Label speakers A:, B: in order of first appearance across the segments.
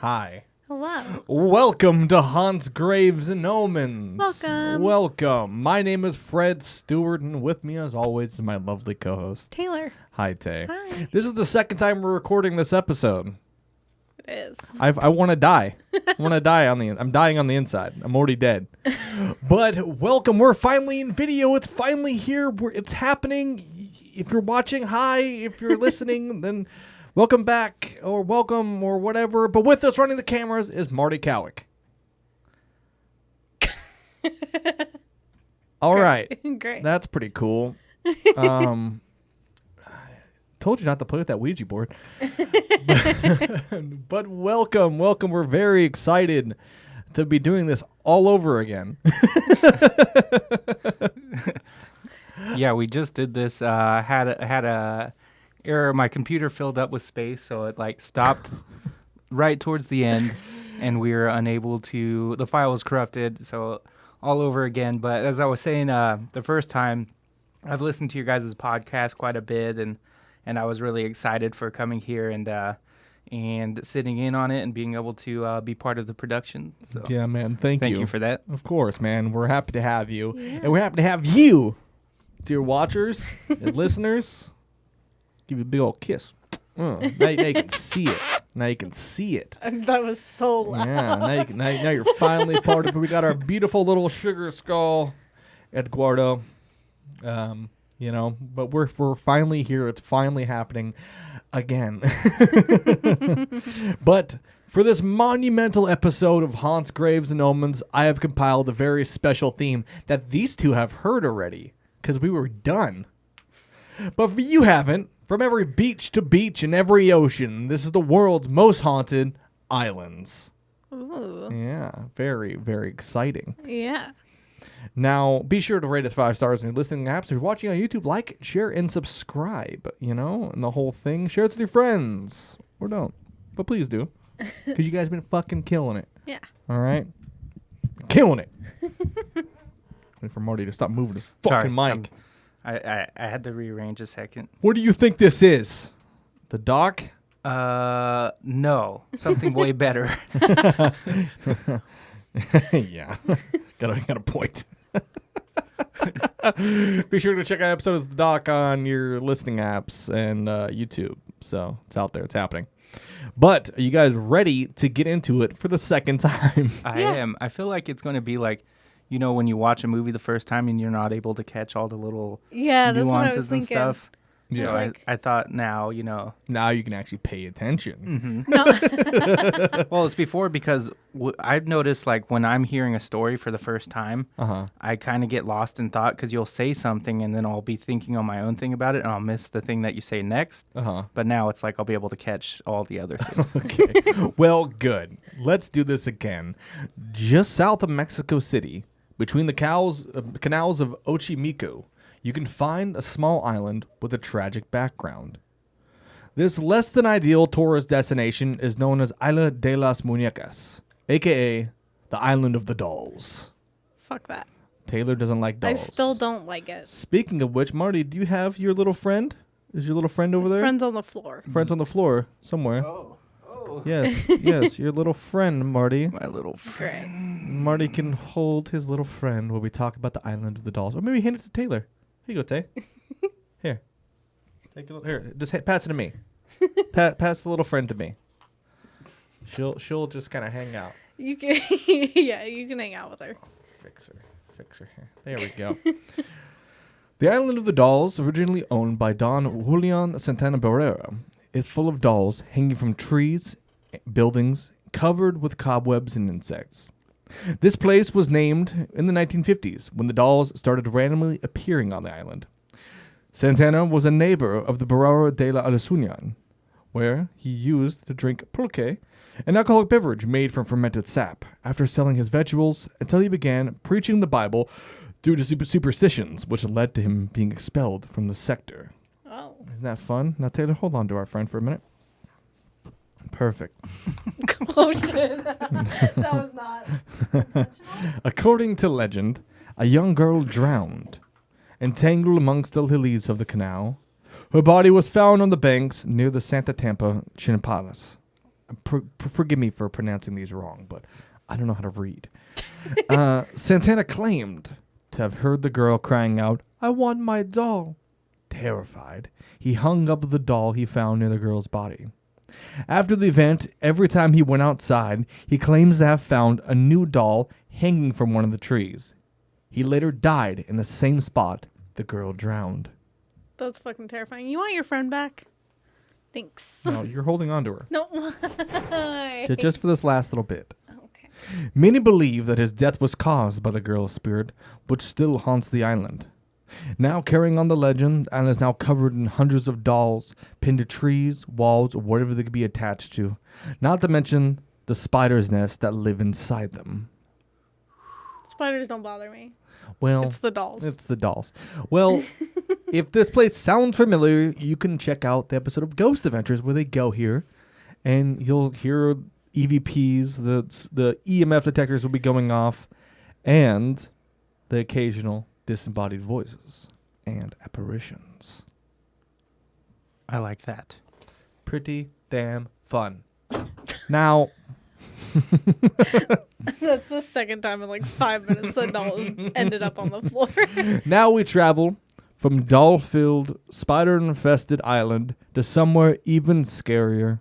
A: Hi.
B: Hello.
A: Welcome to Haunts, Graves, and Omens.
B: Welcome.
A: My name is Fred Stewart, and with me, as always, is my lovely co-host,
B: Taylor.
A: Hi, Tay.
B: Hi.
A: This is the second time we're recording this episode.
B: It is.
A: I want to die. I'm dying on the inside. I'm already dead. But welcome. We're finally in video. It's finally here. It's happening. If you're watching, hi. If you're listening, then welcome back or welcome or whatever. But with us running the cameras is Marty Cowick. All right.
B: Great.
A: That's pretty cool. Told you not to play with that Ouija board. But welcome. We're very excited to be doing this all over again.
C: Yeah, we just did this. Had a error. My computer filled up with space, so it stopped right towards the end, and we were unable to. The file was corrupted, so all over again. But as I was saying, the first time, I've listened to your guys' podcast quite a bit, and I was really excited for coming here and sitting in on it and being able to be part of the production. So
A: Yeah, man. Thank you.
C: Thank you for that.
A: Of course, man. We're happy to have you.
B: Yeah.
A: And we're happy to have you, dear watchers and listeners. Give you a big old kiss. Now you can see it.
B: That was so loud.
A: Yeah, now you're finally part of it. We got our beautiful little sugar skull, Eduardo. But we're finally here. It's finally happening again. But for this monumental episode of Haunts, Graves, and Omens, I have compiled a very special theme that these two have heard already, because we were done. But for you haven't, from every beach to beach and every ocean, this is the world's most haunted islands.
B: Ooh.
A: Yeah, very, very exciting.
B: Yeah.
A: Now, be sure to rate us 5 stars in your listening apps. If you're watching on YouTube, like, share, and subscribe, and the whole thing. Share it with your friends. Or don't. But please do. Because you guys have been fucking killing it.
B: Yeah.
A: All right? Killing it. Wait for Marty to stop moving his fucking mic.
C: I had to rearrange a second.
A: What do you think this is? The dock?
C: No, something way better.
A: Yeah. Got a point. Be sure to check out episodes of the doc on your listening apps and YouTube. So it's out there. It's happening. But are you guys ready to get into it for the second time?
C: I am. I feel like it's going to be like, when you watch a movie the first time and you're not able to catch all the little
B: That's what I was
C: nuances and
B: thinking.
C: stuff.
A: Yeah.
C: So I thought now,
A: Now you can actually pay attention.
C: Mm-hmm.
B: No.
C: Well, it's before because I've noticed when I'm hearing a story for the first time, I kind of get lost in thought because you'll say something and then I'll be thinking on my own thing about it and I'll miss the thing that you say next. But now it's I'll be able to catch all the other things.
A: Okay. Well, good. Let's do this again. Just south of Mexico City, between the canals of Ochimilco, you can find a small island with a tragic background. This less than ideal tourist destination is known as Isla de las Muñecas, aka the Island of the Dolls.
B: Fuck that.
A: Taylor doesn't like dolls.
B: I still don't like it.
A: Speaking of which, Marty, do you have your little friend? Is your little friend over there?
B: Friends on the floor.
A: Friends on the floor somewhere.
C: Oh.
A: Yes, your little friend, Marty.
C: My little friend.
A: Marty can hold his little friend while we talk about the Island of the Dolls. Or maybe hand it to Taylor. Here you go, Tay. Here. Take a little, here, just pass it to me. Pass the little friend to me. She'll just kind of hang out.
B: You can, you can hang out with her.
A: Fix her here. There we go. The Island of the Dolls, originally owned by Don Julian Santana Barrera, is full of dolls hanging from trees, buildings, covered with cobwebs and insects. This place was named in the 1950s when the dolls started randomly appearing on the island. Santana was a neighbor of the Barrera de la Alusuñan, where he used to drink pulque, an alcoholic beverage made from fermented sap, after selling his vegetables until he began preaching the Bible due to superstitions, which led to him being expelled from the sector.
B: Oh.
A: Isn't that fun? Now, Taylor, hold on to our friend for a minute. Perfect.
B: Oh, shit. That was not intentional.
A: According to legend, a young girl drowned, entangled amongst the lilies of the canal. Her body was found on the banks near the Santa Tampa Chinapalas. forgive me for pronouncing these wrong, but I don't know how to read. Santana claimed to have heard the girl crying out, "I want my doll." Terrified, he hung up the doll he found near the girl's body. After the event, every time he went outside, he claims to have found a new doll hanging from one of the trees. He later died in the same spot the girl drowned.
B: That's fucking terrifying. You want your friend back? Thanks.
A: No, you're holding on to her.
B: No.
A: Just for this last little bit.
B: Okay.
A: Many believe that his death was caused by the girl's spirit, which still haunts the island. Now carrying on the legend, the island is now covered in hundreds of dolls, pinned to trees, walls, or whatever they could be attached to. Not to mention the spider's nest that live inside them.
B: Spiders don't bother me.
A: Well,
B: It's the dolls.
A: It's the dolls. Well, if this place sounds familiar, you can check out the episode of Ghost Adventures where they go here, and you'll hear EVPs, the EMF detectors will be going off, and the occasional disembodied voices and apparitions.
C: I like that.
A: Pretty damn fun. Now,
B: That's the second time in like 5 minutes the doll has ended up on the floor.
A: now we travel from doll-filled, spider-infested island to somewhere even scarier,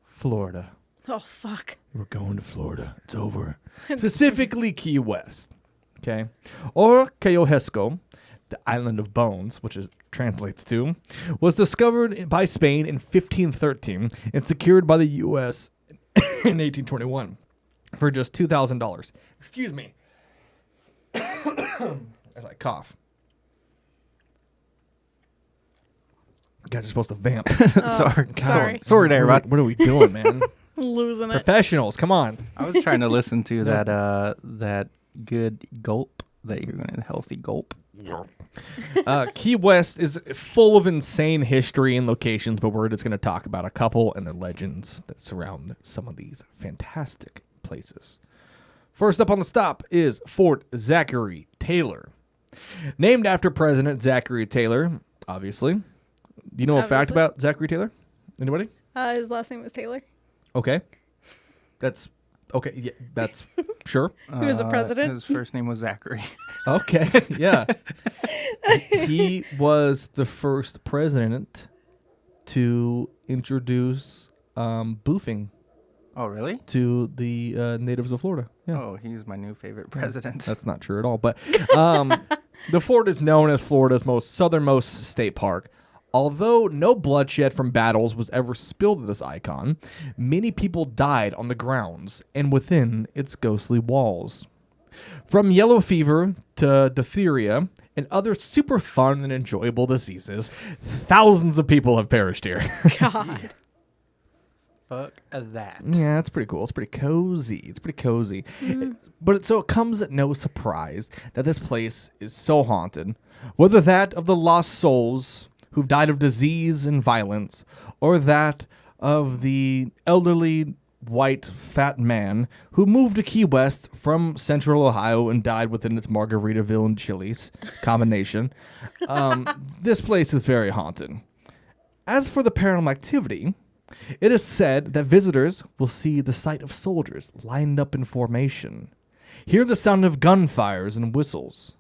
A: Florida.
B: Oh, fuck.
A: We're going to Florida. It's over. Specifically Key West. Okay. Or Cowick, the island of bones, which translates to, was discovered by Spain in 1513 and secured by the U.S. in 1821 for just $2,000. Excuse me. As I cough. You guys are supposed to vamp.
C: Sorry there, Rod.
A: What are we doing, man?
B: Losing it.
A: Professionals, come on.
C: I was trying to listen to that good gulp that you're going to healthy gulp.
A: Key West is full of insane history and locations, but we're just going to talk about a couple and the legends that surround some of these fantastic places. First up on the stop is Fort Zachary Taylor. Named after President Zachary Taylor, obviously. Do you know a fact about Zachary Taylor? Anybody?
B: His last name was Taylor.
A: Okay. That's okay. Yeah, that's sure.
B: He was a president.
C: His first name was Zachary.
A: Okay. Yeah. He was the first president to introduce boofing
C: Oh, really?
A: to the natives of Florida. Yeah.
C: Oh, he's my new favorite president.
A: That's not true at all. But the fort is known as Florida's most southernmost state park. Although no bloodshed from battles was ever spilled at this icon, many people died on the grounds and within its ghostly walls. From yellow fever to diphtheria and other super fun and enjoyable diseases, thousands of people have perished here.
B: God.
C: Fuck that.
A: Yeah, it's pretty cool. It's pretty cozy. But so it comes at no surprise that this place is so haunted, whether that of the lost souls who've died of disease and violence, or that of the elderly white fat man who moved to Key West from central Ohio and died within its Margaritaville and Chili's combination. This place is very haunted. As for the paranormal activity, it is said that visitors will see the sight of soldiers lined up in formation, hear the sound of gunfires and whistles,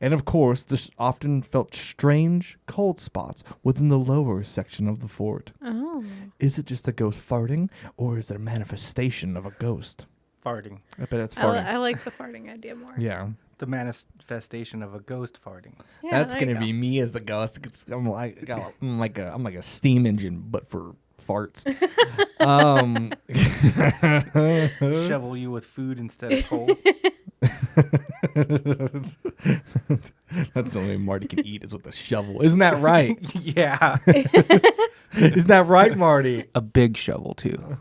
A: and of course, there's often felt strange cold spots within the lower section of the fort.
B: Oh.
A: Is it just a ghost farting, or is it a manifestation of a ghost?
C: Farting.
A: I bet it's farting.
B: I like the farting idea more.
A: Yeah.
C: The manifestation of a ghost farting.
B: Yeah,
A: That's
B: there you
A: gonna be me as the ghost. I'm like a steam engine, but for farts.
C: Shovel you with food instead of coal.
A: That's the only way Marty can eat is with a shovel. Isn't that right?
C: Yeah.
A: Isn't that right, Marty?
C: A big shovel, too.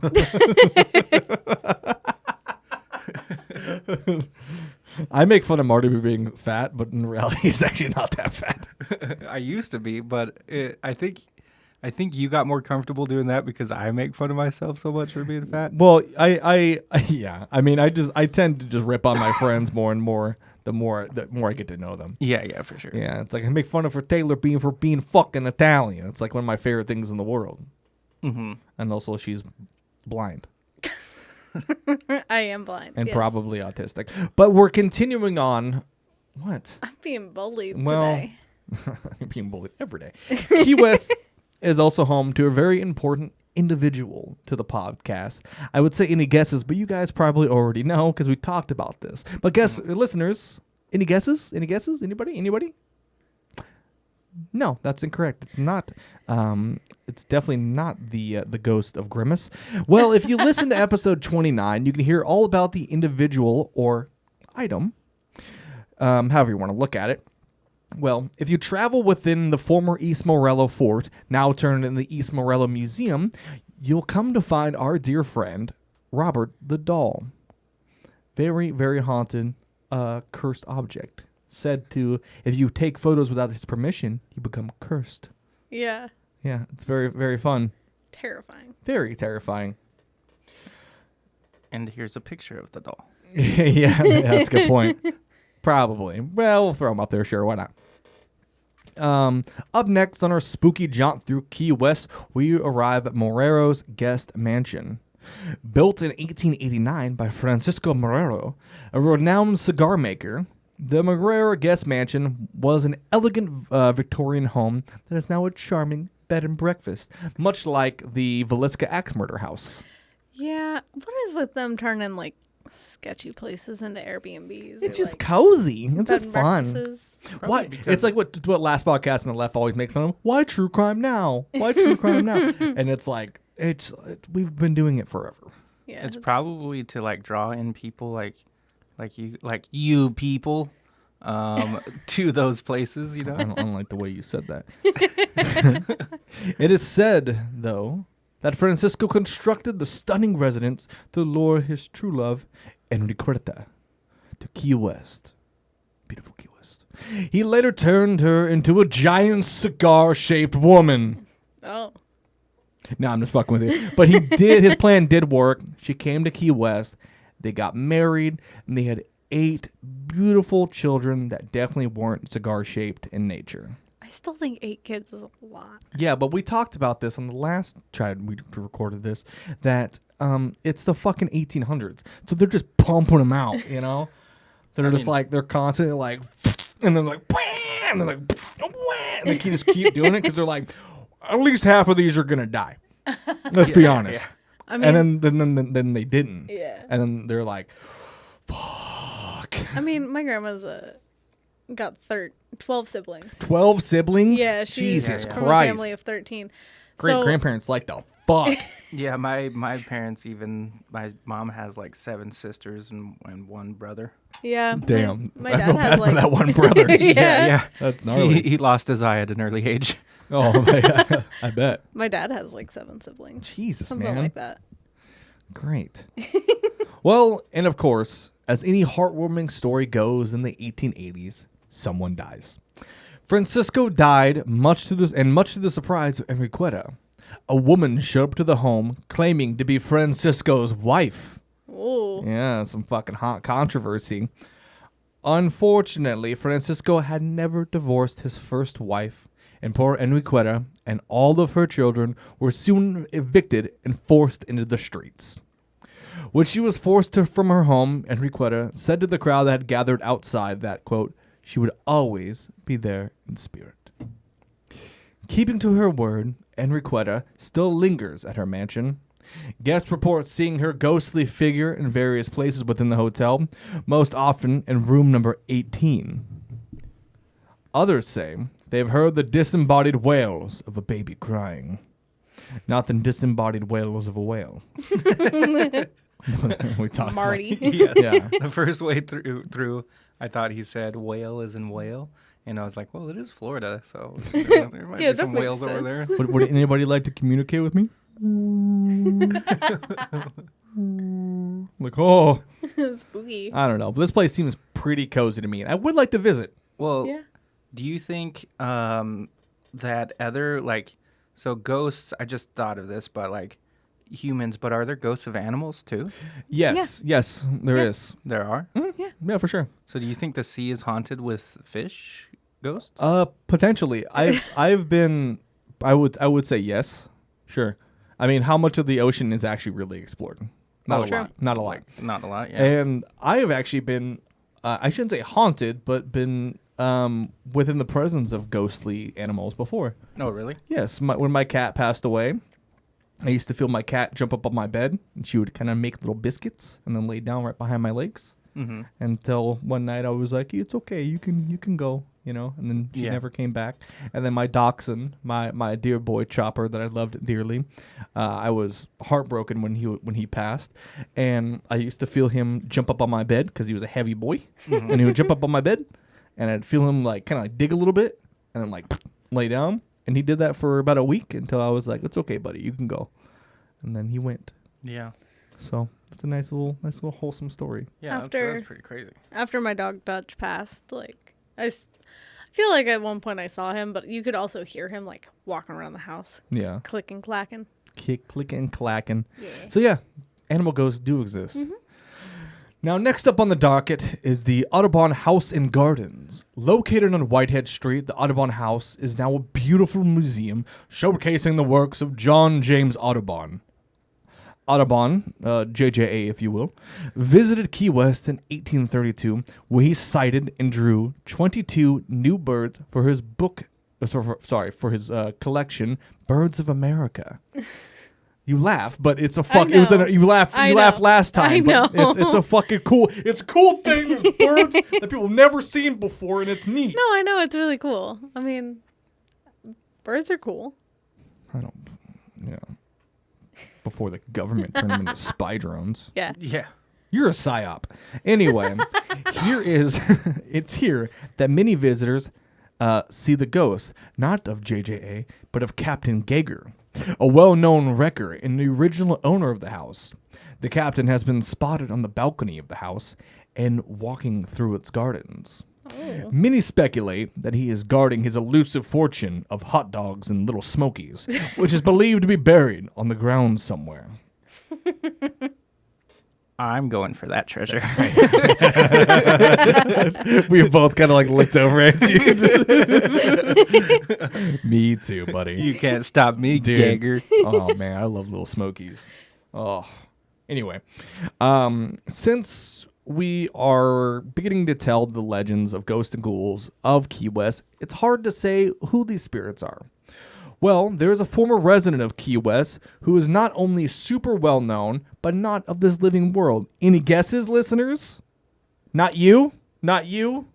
A: I make fun of Marty for being fat, but in reality, he's actually not that fat.
C: I used to be, but I think you got more comfortable doing that because I make fun of myself so much for being fat.
A: Well, yeah. I mean, I tend to just rip on my friends more and more the more I get to know them.
C: Yeah, for sure.
A: Yeah, it's like I make fun of Taylor for being fucking Italian. It's like one of my favorite things in the world.
C: Mm-hmm.
A: And also, she's blind.
B: I am blind.
A: and
B: yes.
A: probably autistic. But we're continuing on. What?
B: I'm being bullied
A: Well,
B: today.
A: You're being bullied every day. Key West is also home to a very important individual to the podcast. I would say any guesses, but you guys probably already know because we talked about this. But listeners, any guesses? Any guesses? Anybody? No, that's incorrect. It's not. It's definitely not the ghost of Grimace. Well, if you listen to episode 29, you can hear all about the individual or item, however you want to look at it. Well, if you travel within the former East Morello Fort, now turned into the East Morello Museum, you'll come to find our dear friend, Robert the Doll. Very, very haunted, cursed object. Said to, if you take photos without his permission, you become cursed.
B: Yeah.
A: Yeah, it's very, very fun.
B: Terrifying.
A: Very terrifying.
C: And here's a picture of the doll.
A: yeah, that's a good point. Probably. Well, we'll throw him up there, sure, why not? Up next on our spooky jaunt through Key West, we arrive at Morero's guest mansion. Built in 1889 by Francisco Morero, a renowned cigar maker, the Morero guest mansion was an elegant Victorian home that is now a charming bed and breakfast, much like the Villisca Axe murder house.
B: Yeah. What is with them turning like sketchy places into Airbnbs?
A: It's just cozy. It's
B: bed
A: just
B: and
A: fun.
B: breakfasts?
A: Why? It's like what last podcast on the left always makes fun of. Why true crime now? Why true crime now? And it's like we've been doing it forever.
B: Yeah.
C: It's probably to like draw in people like you people to those places, you know.
A: I don't like the way you said that. It is said, though, that Francisco constructed the stunning residence to lure his true love, Enriqueta, to Key West. Beautiful Key West. He later turned her into a giant cigar-shaped woman.
B: Oh.
A: No, I'm just fucking with you. But his plan did work. She came to Key West. They got married, and they had 8 beautiful children that definitely weren't cigar-shaped in nature.
B: I still think 8 kids is a lot.
A: Yeah, but we talked about this on the last time we recorded this, that it's the fucking 1800s. So they're just pumping them out, you know? They're constantly like, and then like, and then like, and they just keep doing it because they're like, at least half of these are going to die. Let's be honest.
B: Yeah. I mean,
A: and then they didn't.
B: Yeah.
A: And then they're like, fuck.
B: I mean, my grandma's got 12 siblings.
A: 12 siblings?
B: Yeah, she's
A: Jesus
B: from
A: Christ.
B: a family of 13.
A: Great-grandparents like the fuck.
C: Yeah, my parents my mom has like 7 sisters and 1 brother.
B: Yeah.
A: Damn.
B: My
A: I
B: dad
A: feel
B: has
A: bad for
B: like
A: that one brother.
B: Yeah.
A: That's gnarly.
C: He lost his eye at an early age.
A: Oh, my God. I bet.
B: My dad has like 7 siblings.
A: Jesus,
B: Something
A: man.
B: like that.
A: Great. Well, and of course, as any heartwarming story goes in the 1880s, someone dies. Francisco died, much to the surprise of Enriqueta. A woman showed up to the home claiming to be Francisco's wife.
B: Ooh.
A: Yeah, some fucking hot controversy. Unfortunately, Francisco had never divorced his first wife, and poor Enriqueta and all of her children were soon evicted and forced into the streets. When she was forced from her home, Enriqueta said to the crowd that had gathered outside that, quote, she would always be there in spirit. Keeping to her word, Enriqueta still lingers at her mansion. Guests report seeing her ghostly figure in various places within the hotel, most often in room number 18. Others say they've heard the disembodied wails of a baby crying, not the disembodied wails of a whale. We talked
B: Marty.
A: Yeah.
C: The first way through, I thought he said whale as in whale. And I was like, well, it is Florida, so there might
B: Yeah,
C: be some
B: that makes
C: whales over there.
B: sense.
A: Would anybody like to communicate with me? Like, oh,
B: Spooky.
A: I don't know. But this place seems pretty cozy to me, and I would like to visit.
C: Well,
B: Yeah.
C: do you think that other, like, so ghosts, I just thought of this, but like humans, but are there ghosts of animals too?
A: Yes, yes, there is.
C: There are?
A: Yeah, for sure.
C: So do you think the sea is haunted with fish ghosts?
A: Potentially. I've been. I would say yes. Sure. I mean, how much of the ocean is actually really explored? Not a
B: True.
A: lot. Not a lot.
C: Not a lot, yeah.
A: And I have actually been, I shouldn't say haunted, but been within the presence of ghostly animals before.
C: Oh, really?
A: Yes, when my cat passed away, I used to feel my cat jump up on my bed, and she would kind of make little biscuits and then lay down right behind my legs.
C: Mm-hmm.
A: Until one night I was like, "It's okay, you can go," you know. And then she never came back. And then my dachshund, my dear boy Chopper that I loved dearly, I was heartbroken when he passed, and I used to feel him jump up on my bed because he was a heavy boy, and he would jump up on my bed, and I'd feel him like kind of like dig a little bit, and then like lay down. And he did that for about a week until I was like, "It's okay, buddy, you can go." And then he went.
C: Yeah.
A: So it's a nice little wholesome story.
C: Yeah, that's pretty crazy.
B: After my dog Dutch passed, like I feel like at one point I saw him, but you could also hear him like walking around the house,
A: Yeah.
B: clicking, clacking.
A: Clicking, clacking.
B: Yeah.
A: So yeah, animal ghosts do exist.
B: Mm-hmm.
A: Now, next up on the docket is the Audubon House and Gardens. Located on Whitehead Street, the Audubon House is now a beautiful museum showcasing the works of John James Audubon. Audubon, JJA if you will, visited Key West in 1832, where he sighted and drew 22 new birds for his collection, Birds of America. You laugh, but it's a fuck. It was you laughed. You laughed last time.
B: I know.
A: But it's a fucking cool. It's a cool thing. There's birds that people have never seen before, and it's neat.
B: No, I know it's really cool. I mean, birds are cool.
A: I don't. Yeah. Before the government turned them into spy drones.
B: Yeah.
C: Yeah.
A: You're a psyop. Anyway, it's here that many visitors see the ghost, not of JJA, but of Captain Gager, a well-known wrecker and the original owner of the house. The captain has been spotted on the balcony of the house and walking through its gardens.
B: Oh.
A: Many speculate that he is guarding his elusive fortune of hot dogs and little smokies, which is believed to be buried on the ground somewhere.
C: I'm going for that treasure.
A: We both kind of like looked over at you. Me too, buddy.
C: You can't stop me,
A: Dude.
C: Gagger.
A: Oh man, I love little smokies. Oh, anyway, since we are beginning to tell the legends of ghosts and ghouls of Key West, it's hard to say who these spirits are. Well, there is a former resident of Key West who is not only super well known, but not of this living world. Any guesses, listeners? Not you? Not you?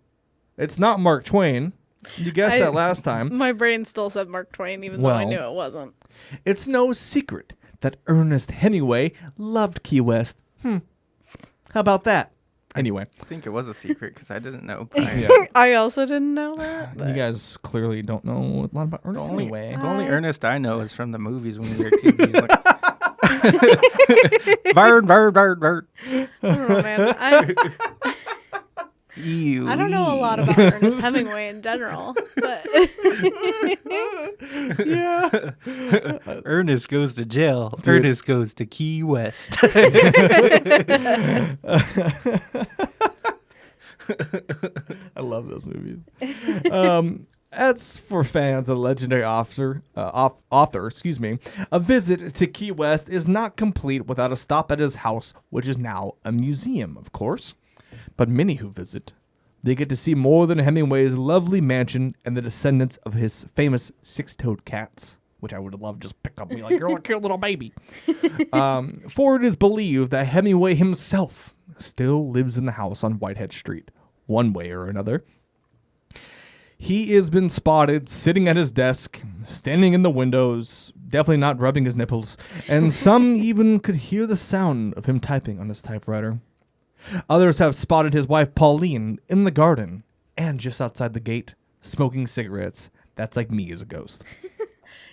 A: It's not Mark Twain. You guessed that last time.
B: My brain still said Mark Twain, even though I knew it wasn't.
A: It's no secret that Ernest Hemingway loved Key West. How about that? Anyway.
C: I think it was a secret because I didn't know.
B: I also didn't know that.
A: You guys clearly don't know a lot about Ernest Hemingway.
C: The only Ernest I know is from the movies when we were kids. He's like, bird, bird, bird, bird.
B: I don't know, man.
C: Ew.
B: I don't know a lot about Ernest Hemingway in general, but
A: Yeah.
C: Ernest goes to jail.
A: Dude.
C: Ernest goes to Key West.
A: I love those movies. As for fans of the legendary author, a visit to Key West is not complete without a stop at his house, which is now a museum, of course. But many who visit, they get to see more than Hemingway's lovely mansion and the descendants of his famous six-toed cats, which I would love just pick up and be like, you're a cute little baby. For it is believed that Hemingway himself still lives in the house on Whitehead Street, one way or another. He has been spotted sitting at his desk, standing in the windows, definitely not rubbing his nipples, and some even could hear the sound of him typing on his typewriter. Others have spotted his wife Pauline in the garden and just outside the gate, smoking cigarettes. That's like me as a ghost.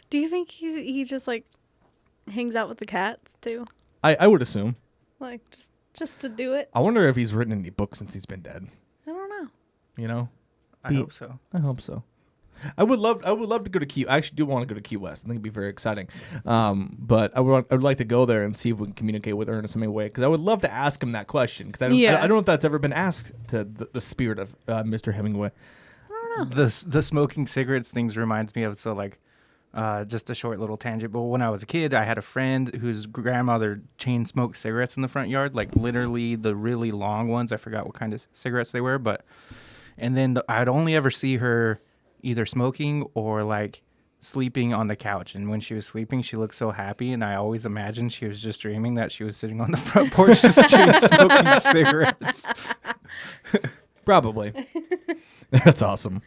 B: do you think he just like hangs out with the cats too?
A: I would assume.
B: Like just to do it?
A: I wonder if he's written any books since he's been dead.
B: I don't know.
A: You know?
C: I hope so.
A: I hope so. I would love to go to Key. I actually do want to go to Key West. I think it'd be very exciting. But I would like to go there and see if we can communicate with Ernest Hemingway, because I would love to ask him that question, because I don't know if that's ever been asked to the spirit of Mr. Hemingway.
B: I don't know.
C: The smoking cigarettes things reminds me of, so like Just a short little tangent. But when I was a kid, I had a friend whose grandmother chain smoked cigarettes in the front yard, like literally the really long ones. I forgot what kind of cigarettes they were, and then I'd only ever see her either smoking or like sleeping on the couch. And when she was sleeping, she looked so happy, and I always imagined she was just dreaming that she was sitting on the front porch just chain smoking cigarettes.
A: Probably. That's awesome.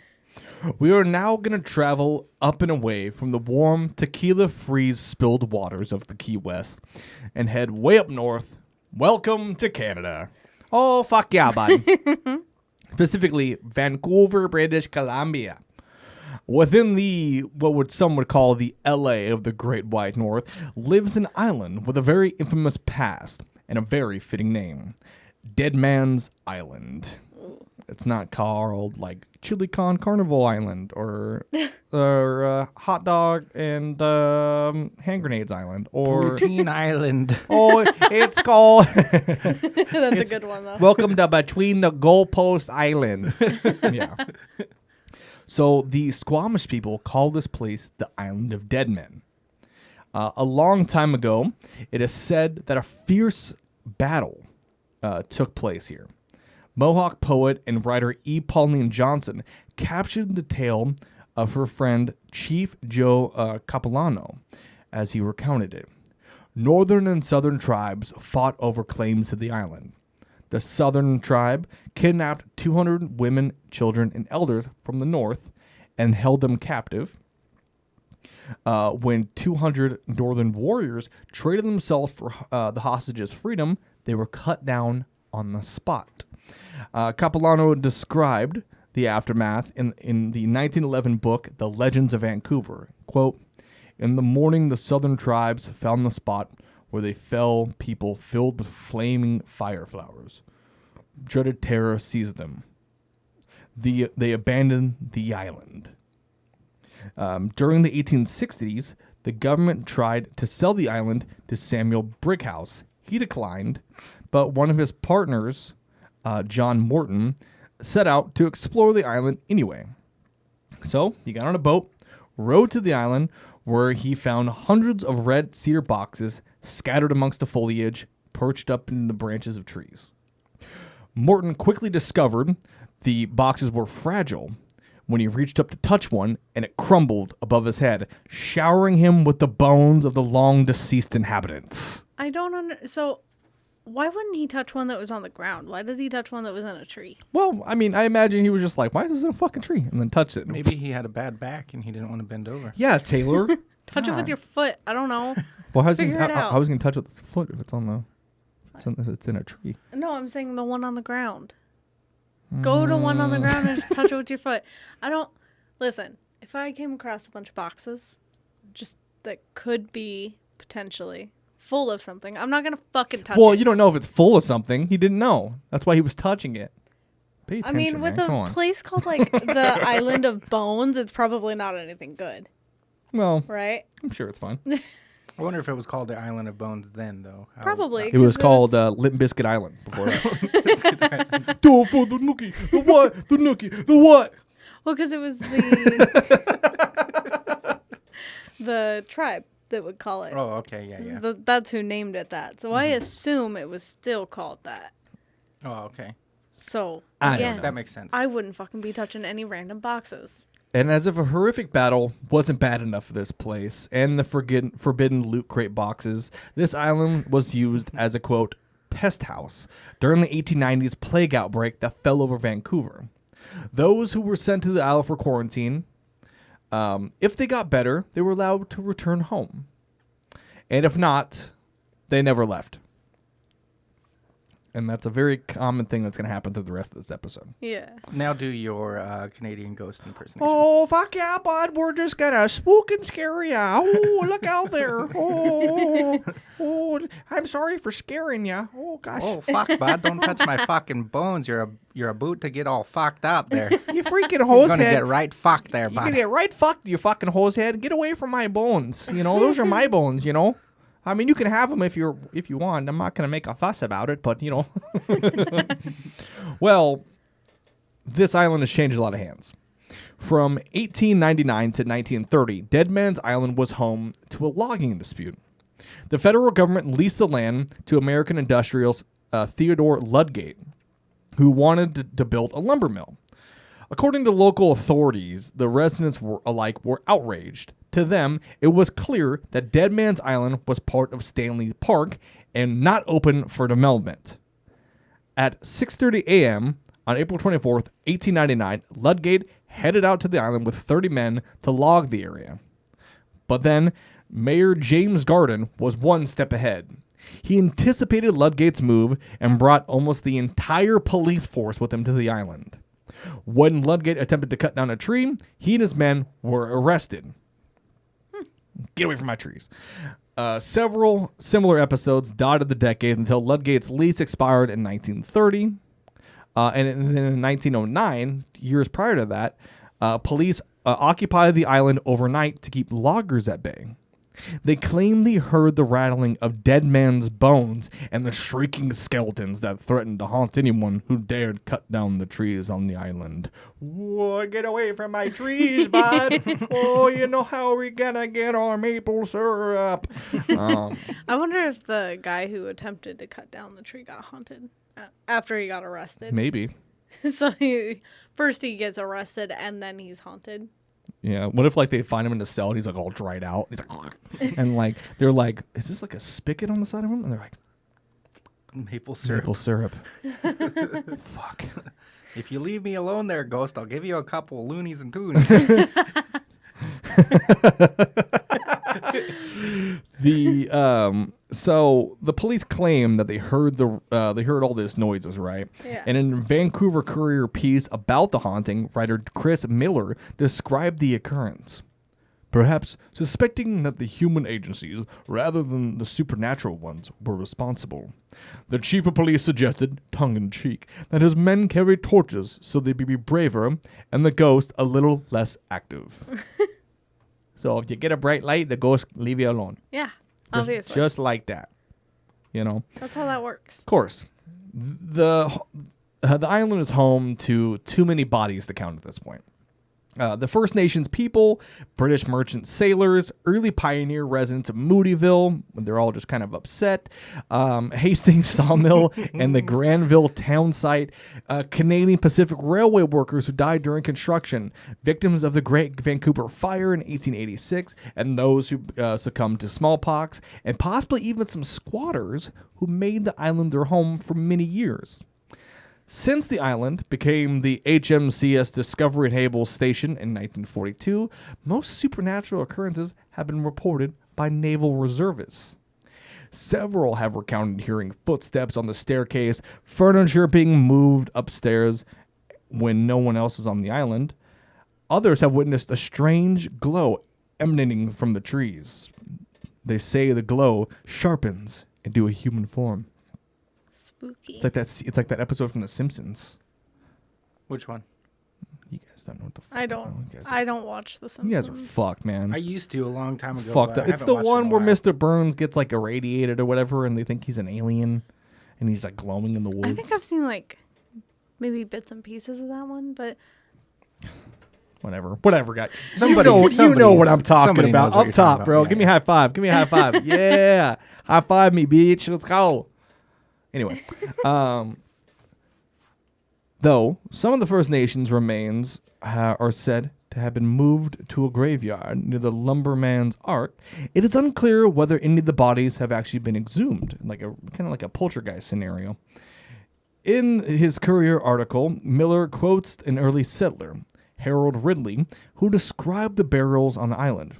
A: We are now going to travel up and away from the warm, tequila-freeze spilled waters of the Key West and head way up north. Welcome to Canada. Oh, fuck yeah, bud. Specifically, Vancouver, British Columbia. Within what some would call the LA of the Great White North, lives an island with a very infamous past and a very fitting name. Dead Man's Island. It's not called like Chili Con Carnival Island or Hot Dog and Hand Grenades Island or
C: Poutine Island.
A: Oh, it's called
B: That's a good one, though.
A: Welcome to Between the Goalpost Island. Yeah. So the Squamish people call this place the Island of Dead Men. A long time ago, it is said that a fierce battle took place here. Mohawk poet and writer E. Pauline Johnson captured the tale of her friend Chief Joe Capilano as he recounted it. Northern and southern tribes fought over claims to the island. The southern tribe kidnapped 200 women, children, and elders from the north and held them captive. When 200 northern warriors traded themselves for the hostages' freedom, they were cut down on the spot. Capilano described the aftermath in the 1911 book, The Legends of Vancouver. Quote, "In the morning, the southern tribes found the spot where they fell people filled with flaming fire flowers. Dreaded terror seized them. They abandoned the island. During the 1860s, the government tried to sell the island to Samuel Brickhouse. He declined, but one of his partners, John Morton, set out to explore the island anyway. So he got on a boat, rowed to the island, where he found hundreds of red cedar boxes scattered amongst the foliage, perched up in the branches of trees. Morton quickly discovered the boxes were fragile when he reached up to touch one, and it crumbled above his head, showering him with the bones of the long-deceased inhabitants.
B: I don't So, why wouldn't he touch one that was on the ground? Why did he touch one that was in a tree?
A: Well, I mean, I imagine he was just like, why is this in a fucking tree? And then touched it.
C: Maybe he had a bad back and he didn't want to bend over.
A: Yeah, Taylor.
B: Touch it with your foot. I don't know.
A: Well, how's he
B: Figure it out.
A: how was he going to touch it with his foot if it's if it's in a tree?
B: No, I'm saying the one on the ground. Go to one on the ground and just touch it with your foot. Listen, if I came across a bunch of boxes just that could be potentially full of something, I'm not going to fucking touch it.
A: Well, you don't know if it's full of something. He didn't know. That's why he was touching it. Pay attention,
B: I mean, with
A: man. Come
B: a
A: on.
B: place called like the Island of Bones, it's probably not anything good,
A: Well,
B: right?
A: I'm sure it's fine.
C: I wonder if it was called the Island of Bones then, though.
B: Probably.
A: It was called Limp Bizkit Island before that. Do it for the nookie. The what? The nookie. The what?
B: Well, because it was the tribe that would call it.
C: Oh, okay, yeah.
B: That's who named it that. So I assume it was still called that.
C: Oh, okay.
B: So
A: I don't
B: again,
A: know.
C: That makes sense.
B: I wouldn't fucking be touching any random boxes.
A: And as if a horrific battle wasn't bad enough for this place and the forbidden loot crate boxes, this island was used as a, quote, pest house during the 1890s plague outbreak that fell over Vancouver. Those who were sent to the island for quarantine, if they got better, they were allowed to return home. And if not, they never left. And that's a very common thing that's going to happen through the rest of this episode.
B: Yeah.
C: Now do your Canadian ghost impersonation.
A: Oh, fuck yeah, bud. We're just going to spook and scare ya. Oh, look out there. Oh, I'm sorry for scaring ya. Oh, gosh.
C: Oh, fuck, bud. Don't touch my fucking bones. You're a boot to get all fucked up there.
A: You freaking
C: You're
A: hose
C: going to
A: head.
C: get right fucked there,
A: You
C: bud.
A: can get right fucked, you fucking hose head. Get away from my bones. You know, those are my bones, you know. I mean, you can have them if you want. I'm not going to make a fuss about it, but, you know. Well, this island has changed a lot of hands. From 1899 to 1930, Dead Man's Island was home to a logging dispute. The federal government leased the land to American industrialist Theodore Ludgate, who wanted to build a lumber mill. According to local authorities, the residents were outraged. To them, it was clear that Dead Man's Island was part of Stanley Park and not open for development. At 6:30 a.m. on April 24th, 1899, Ludgate headed out to the island with 30 men to log the area. But then, Mayor James Garden was one step ahead. He anticipated Ludgate's move and brought almost the entire police force with him to the island. When Ludgate attempted to cut down a tree, he and his men were arrested. Get away from my trees. Several similar episodes dotted the decade until Ludgate's lease expired in 1930. And then in 1909, years prior to that, police occupied the island overnight to keep loggers at bay. They claimed they heard the rattling of dead man's bones and the shrieking skeletons that threatened to haunt anyone who dared cut down the trees on the island. Whoa, get away from my trees, bud. Oh, you know how we gonna get our maple syrup.
B: I wonder if the guy who attempted to cut down the tree got haunted after he got arrested.
A: Maybe.
B: So first he gets arrested and then he's haunted.
A: Yeah. What if they find him in the cell and he's all dried out? He's and they're like, is this a spigot on the side of him? And they're like,
C: maple syrup.
A: Maple syrup. Fuck.
C: If you leave me alone there, Ghost, I'll give you a couple of loonies and toonies.
A: So the police claim that they heard all these noises, right?
B: Yeah.
A: And in a Vancouver Courier piece about the haunting, writer Chris Miller described the occurrence. Perhaps suspecting that the human agencies, rather than the supernatural ones, were responsible. The chief of police suggested, tongue-in-cheek, that his men carry torches so they'd be braver, and the ghost a little less active. So if you get a bright light, the ghost leave you alone.
B: Yeah, obviously.
A: Just like that.
B: That's how that works.
A: Of course. The island is home to too many bodies to count at this point. The First Nations people, British merchant sailors, early pioneer residents of Moodyville, they're all just kind of upset, Hastings Sawmill and the Granville town site, Canadian Pacific Railway workers who died during construction, victims of the Great Vancouver Fire in 1886, and those who succumbed to smallpox, and possibly even some squatters who made the island their home for many years. Since the island became the HMCS Discovery and Hable station in 1942, most supernatural occurrences have been reported by naval reservists. Several have recounted hearing footsteps on the staircase, furniture being moved upstairs when no one else was on the island. Others have witnessed a strange glow emanating from the trees. They say the glow sharpens into a human form.
B: Spooky.
A: It's like that episode from The Simpsons.
C: Which one?
A: You guys don't know what the fuck.
B: I don't watch The Simpsons.
A: You guys are fucked, man.
C: I used to a long time ago.
A: Fucked
C: but
A: up.
C: I
A: It's
C: haven't
A: the
C: watched it
A: one
C: in a
A: where
C: while.
A: Mr. Burns gets irradiated or whatever, and they think he's an alien, and he's glowing in the woods.
B: I think I've seen maybe bits and pieces of that one, but
A: Whatever, guys.
C: Somebody
A: You know what I'm talking about.
C: knows what
A: Up
C: you're
A: top,
C: talking
A: bro.
C: about.
A: Give me a high five. Give me a high five. Yeah. High five me, bitch. Let's go. Anyway. Though some of the First Nations remains are said to have been moved to a graveyard near the lumberman's ark, it is unclear whether any of the bodies have actually been exhumed, kind of like a poltergeist scenario. In his Courier article, Miller quotes an early settler, Harold Ridley, who described the burials on the island.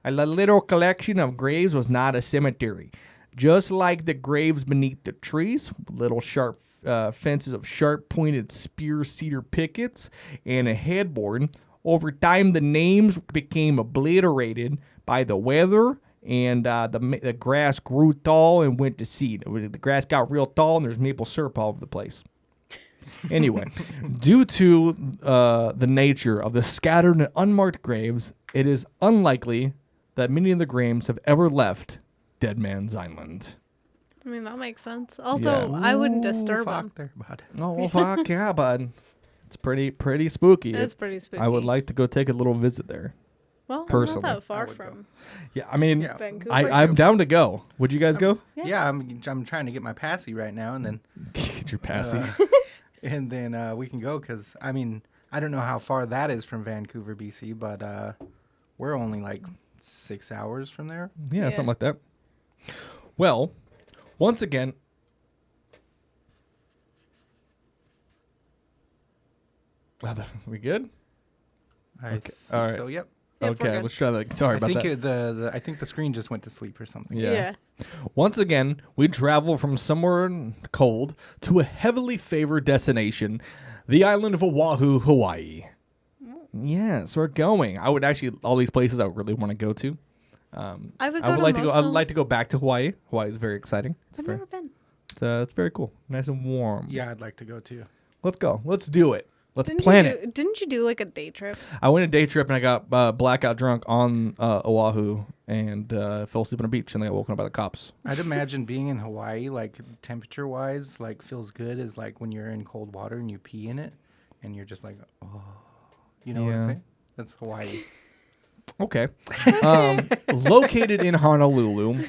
A: A little collection of graves was not a cemetery. Just like the graves beneath the trees, little sharp fences of sharp-pointed spear cedar pickets and a headboard, over time the names became obliterated by the weather, and the grass grew tall and went to seed. The grass got real tall, and there's maple syrup all over the place. Anyway, due to the nature of the scattered and unmarked graves, it is unlikely that many of the graves have ever left Dead Man's Island.
B: that makes sense. Also, I wouldn't disturb them.
C: There, bud.
A: Oh, well, fuck yeah, bud. It's pretty spooky.
B: It's pretty spooky.
A: I would like to go take a little visit there.
B: Well,
A: personally.
B: not that far
C: I would
B: from
A: Yeah, I mean,
C: Yeah.
B: Vancouver.
A: I'm down to go. Would you guys go?
C: Yeah, I'm trying to get my passy right now, and then
A: Get your passy.
C: and then we can go because I mean I don't know how far that is from Vancouver, BC, but we're only like 6 hours from there.
A: Yeah, something like that. Well, once again, we good?
C: Okay.
A: All right.
C: So yep.
B: Yep, we're
A: Okay,
B: good.
A: let's try that. Sorry
C: I
A: about
C: think
A: that.
C: I think the screen just went to sleep or something.
A: Yeah. Once again, we travel from somewhere cold to a heavily favored destination, the island of Oahu, Hawaii. Yes, we're going. I would actually all these places I really want to go to.
B: I would
A: like to go.
B: most
A: I'd
B: of them.
A: like to go back to Hawaii. Hawaii is very exciting.
B: I've never been.
A: It's very cool, nice and warm.
C: Yeah, I'd like to go too.
A: Let's go. Let's do it. Let's plan it.
B: Didn't you do like a day trip?
A: I went a day trip and I got blackout drunk on Oahu and fell asleep on a beach and then I got woken up by the cops.
C: I'd imagine being in Hawaii, like temperature wise, like feels good is like when you're in cold water and you pee in it and you're just like, oh, you know what I'm
A: Yeah.
C: saying? That's Hawaii.
A: Okay. Located in Honolulu.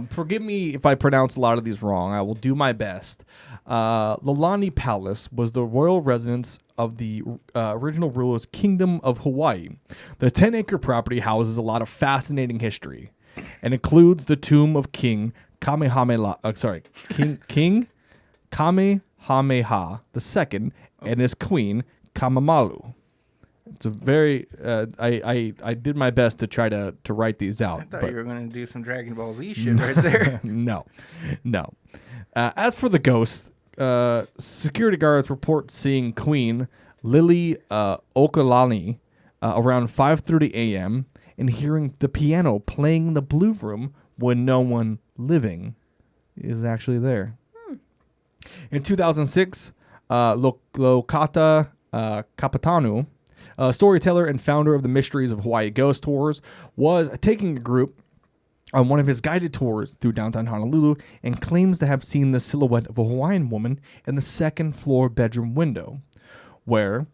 A: Forgive me if I pronounce a lot of these wrong. I will do my best. The Lani Palace was the royal residence of the original ruler's Kingdom of Hawaii. The 10-acre property houses a lot of fascinating history and includes the tomb of King King Kamehameha II and his queen Kamamalu. It's a very I did my best to try to write these out.
C: I thought
A: but
C: you were going to do some Dragon Ball Z shit right there.
A: no. As for the ghost, security guards report seeing Queen Lily Okalani around 5:30 a.m. and hearing the piano playing in the blue room when no one living is actually there. In 2006, Lokata Kapatanu, a storyteller and founder of the Mysteries of Hawaii Ghost Tours, was taking a group on one of his guided tours through downtown Honolulu and claims to have seen the silhouette of a Hawaiian woman in the second floor bedroom window, where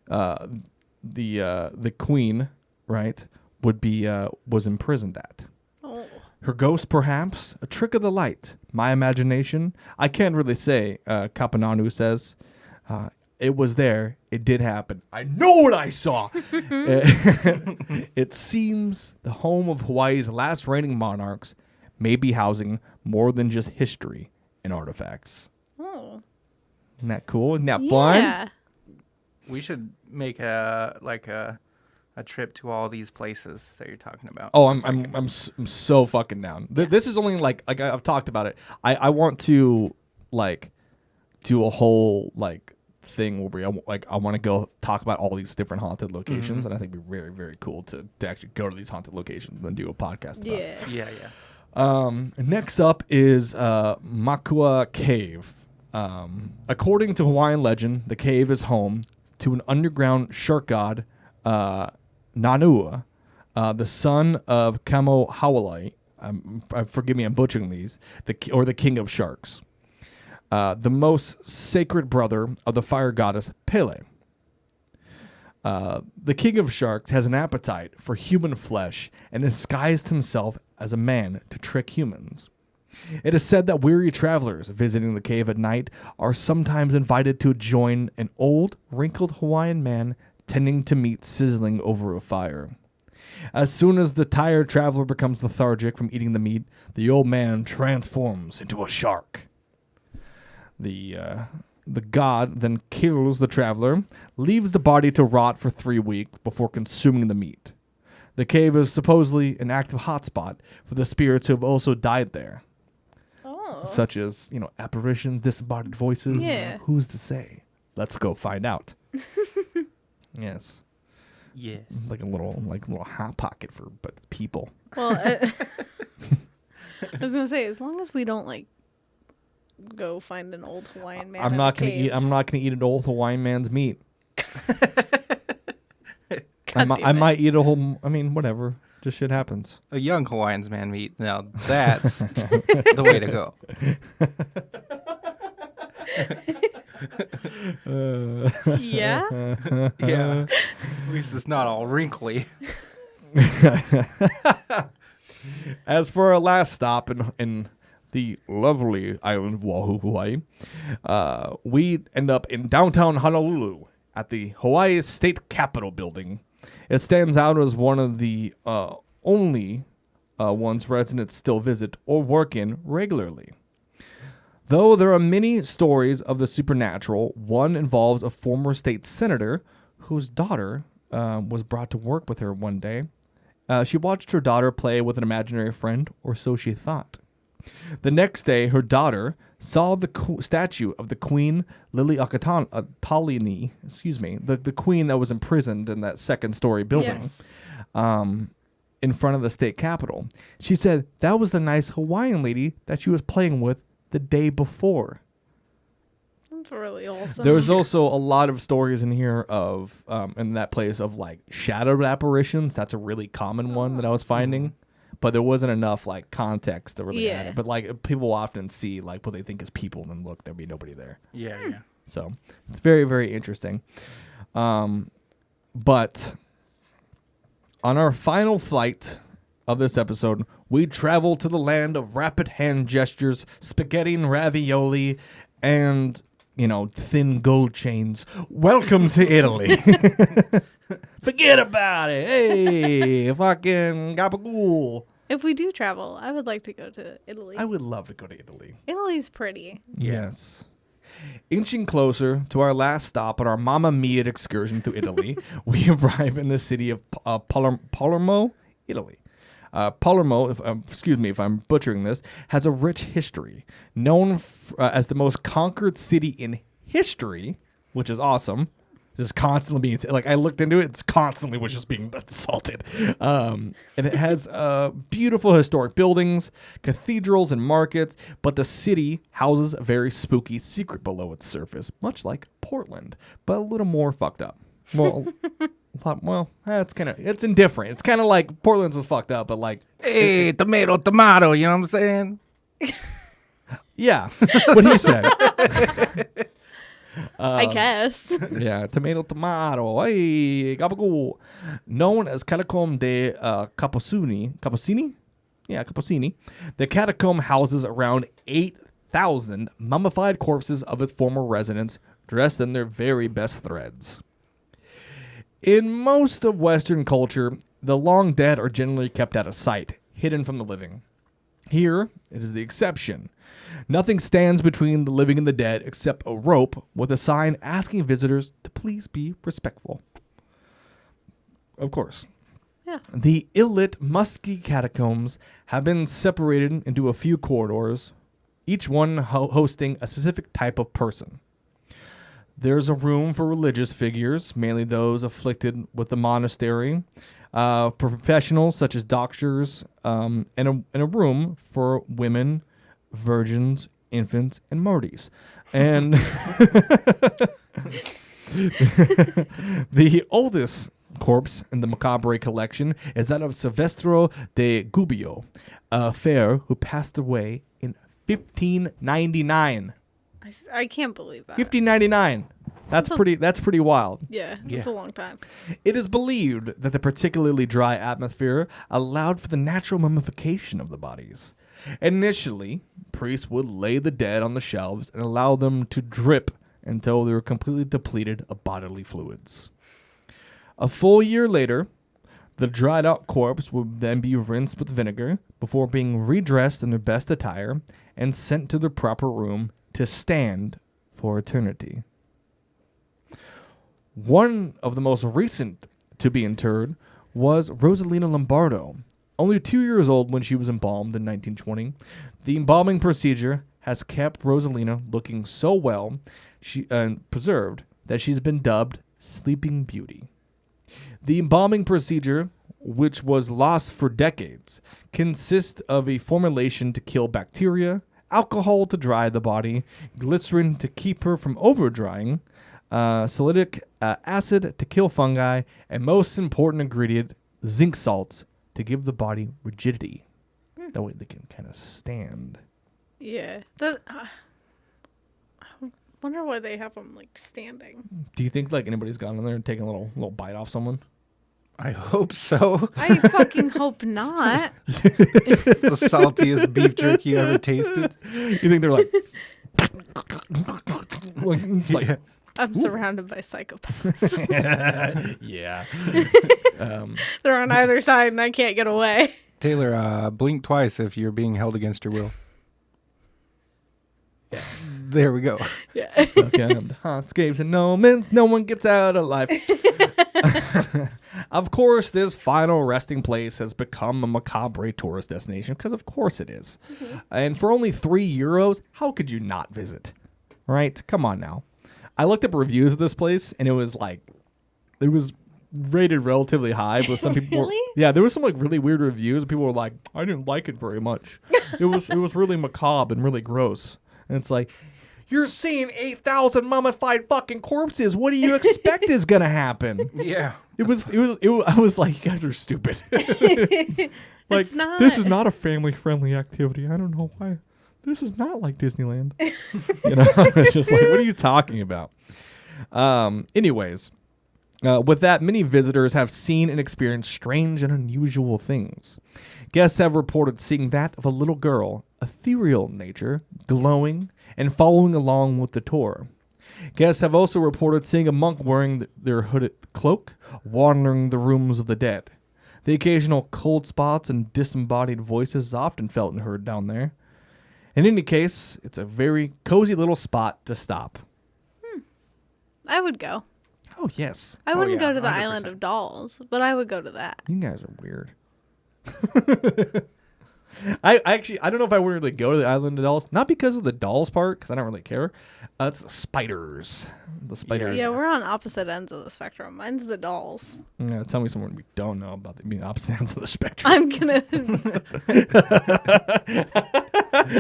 A: the queen, right, was imprisoned at.
B: Oh.
A: Her ghost, perhaps a trick of the light. My imagination. I can't really say. Kapananu says. It was there. It did happen. I know what I saw. It seems the home of Hawaii's last reigning monarchs may be housing more than just history and artifacts.
B: Oh.
A: Isn't that cool? Isn't that fun?
B: Yeah.
C: We should make a trip to all these places that you're talking about.
A: Oh, I'm so fucking down. This is only like I've talked about it. I want to like do a whole like thing where I want to go talk about all these different haunted locations, and I think it'd be very, very cool to actually go to these haunted locations and do a podcast about it.
B: Yeah.
C: Yeah.
A: Next up is Makua Cave. According to Hawaiian legend, the cave is home to an underground shark god, Nanua, the son of Kamo Hawalai. Forgive me, I'm butchering these. The king of sharks. The most sacred brother of the fire goddess Pele. The king of sharks has an appetite for human flesh and disguised himself as a man to trick humans. It is said that weary travelers visiting the cave at night are sometimes invited to join an old, wrinkled Hawaiian man tending to meat sizzling over a fire. As soon as the tired traveler becomes lethargic from eating the meat, the old man transforms into a shark. The god then kills the traveler, leaves the body to rot for 3 weeks before consuming the meat. The cave is supposedly an active hotspot for the spirits who have also died there.
B: Oh.
A: Such as, apparitions, disembodied voices.
B: Yeah.
A: Who's to say? Let's go find out. Yes.
C: Yes.
A: It's like a little hot pocket for people.
B: Well, I was gonna say, as long as we don't go find an old Hawaiian man.
A: I'm not gonna eat an old Hawaiian man's meat. I might eat a whole. Whatever. Just shit happens.
C: A young Hawaiian's man meat. Now that's the way to go.
B: Yeah?
C: Yeah. At least it's not all wrinkly.
A: As for our last stop in the lovely island of Oahu, Hawaii, we end up in downtown Honolulu at the Hawaii State Capitol building. It stands out as one of the only ones residents still visit or work in regularly. Though there are many stories of the supernatural, one involves a former state senator whose daughter was brought to work with her one day. She watched her daughter play with an imaginary friend, or so she thought. The next day, her daughter saw the statue of the Queen Liliuokalani, the queen that was imprisoned in that second-story building,
B: Yes.
A: in front of the state capitol. She said that was the nice Hawaiian lady that she was playing with the day before.
B: That's really awesome.
A: There's also a lot of stories in here of, in that place, of like shadowed apparitions. That's a really common one that I was finding. But there wasn't enough like context to really add
B: Yeah.
A: it. But like people often see like what they think is people, and then look, there'll be nobody there.
C: Yeah, yeah.
A: So it's very, very interesting. But on our final flight of this episode, we travel to the land of rapid hand gestures, spaghetti and ravioli, and, thin gold chains. Welcome to Italy. Forget about it. Hey, fucking gabagool.
B: If we do travel, I would like to go to Italy.
A: I would love to go to Italy.
B: Italy's pretty.
A: Yes. Inching closer to our last stop on our Mamma Mia excursion through Italy, we arrive in the city of Palermo, Italy. Palermo, if I'm butchering this, has a rich history, known as the most conquered city in history, which is awesome. Just constantly being like, I looked into it, it's constantly was just being assaulted. And it has beautiful historic buildings, cathedrals, and markets, but the city houses a very spooky secret below its surface, much like Portland, but a little more fucked up. Well, it's indifferent. It's kind of like Portland's was fucked up, but like,
C: Hey, tomato, you know what I'm saying?
A: yeah, what he said.
B: I guess.
A: Yeah, tomato. Hey, gabagool. Known as Catacomb de Cappuccini? Yeah, Cappuccini. The catacomb houses around 8,000 mummified corpses of its former residents, dressed in their very best threads. In most of Western culture, the long dead are generally kept out of sight, hidden from the living. Here, it is the exception. Nothing stands between the living and the dead except a rope with a sign asking visitors to please be respectful. Of course.
B: Yeah.
A: The ill-lit, musky catacombs have been separated into a few corridors, each one hosting a specific type of person. There's a room for religious figures, mainly those afflicted with the monastery, for professionals such as doctors, and a room for women, virgins, infants, and Martys. And the oldest corpse in the Macabre collection is that of Silvestro de Gubbio, a fair who passed away in 1599.
B: I can't believe that.
A: 1599. That's pretty wild.
B: Yeah, it's a long time.
A: It is believed that the particularly dry atmosphere allowed for the natural mummification of the bodies. Initially, priests would lay the dead on the shelves and allow them to drip until they were completely depleted of bodily fluids. A full year later, the dried out corpse would then be rinsed with vinegar before being redressed in their best attire and sent to their proper room to stand for eternity. One of the most recent to be interred was Rosalina Lombardo. Only 2 years old when she was embalmed in 1920, the embalming procedure has kept Rosalina looking so well preserved that she's been dubbed Sleeping Beauty. The embalming procedure, which was lost for decades, consists of a formulation to kill bacteria, alcohol to dry the body, glycerin to keep her from over-drying, salicylic acid to kill fungi, and most important ingredient, zinc salts, to give the body rigidity. That way they can kind of stand.
B: Yeah. wonder why they have them like standing.
A: Do you think like anybody's gone in there and taken a little bite off someone?
C: I hope so.
B: I fucking hope not.
C: It's the saltiest beef jerky you ever tasted.
A: You think they're like, like
B: I'm surrounded by psychopaths.
A: yeah.
B: They're on either side and I can't get away.
C: Taylor, blink twice if you're being held against your will. Yeah. There we go.
B: Yeah.
A: Welcome to Hauntscapes and Omens. No one gets out alive. Of course, this final resting place has become a macabre tourist destination because, of course, it is. Mm-hmm. And for only €3, how could you not visit? Right? Come on now. I looked up reviews of this place, and it was rated relatively high, but some people
B: Really?
A: yeah, there was some like really weird reviews. And people were like, I didn't like it very much. It was really macabre and really gross. And it's like, you're seeing 8,000 mummified fucking corpses. What do you expect is gonna happen?
C: Yeah.
A: I was like, you guys are stupid. Like,
B: It's not.
A: this is not a family-friendly activity. I don't know why. This is not like Disneyland. You know, it's just like, what are you talking about? Anyways, with that, many visitors have seen and experienced strange and unusual things. Guests have reported seeing that of a little girl, ethereal in nature, glowing, and following along with the tour. Guests have also reported seeing a monk wearing their hooded cloak, wandering the rooms of the dead. The occasional cold spots and disembodied voices is often felt and heard down there. In any case, it's a very cozy little spot to stop.
B: I would go.
A: Oh, yes.
B: I wouldn't
C: yeah,
B: go to the
C: 100%.
B: Island of Dolls, but I would go to that.
A: You guys are weird. I don't know if I would really go to the Island of Dolls. Not because of the dolls part, because I don't really care. It's the spiders. The spiders.
B: Yeah, we're on opposite ends of the spectrum. Mine's the dolls.
A: Yeah, tell me someone we don't know about being opposite ends of the spectrum.
B: I'm gonna.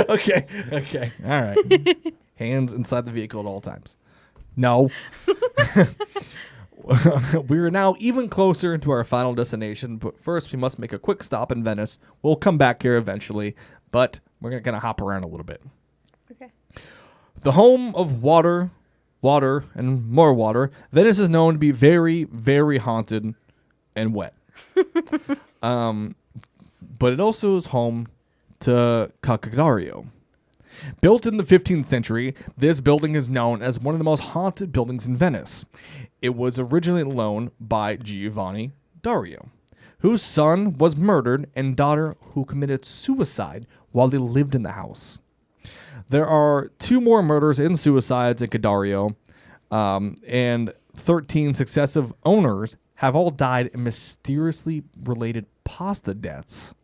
A: Okay. All right. Hands inside the vehicle at all times. No. We are now even closer to our final destination, but first we must make a quick stop in Venice. We'll come back here eventually, but we're going to hop around a little bit.
B: Okay.
A: The home of water, and more water, Venice is known to be very, very haunted and wet. But it also is home to Cacario. Built in the 15th century, this building is known as one of the most haunted buildings in Venice. It was originally owned by Giovanni Dario, whose son was murdered and daughter who committed suicide while they lived in the house. There are 2 more murders and suicides in Cadario, and 13 successive owners have all died in mysteriously related pasta deaths.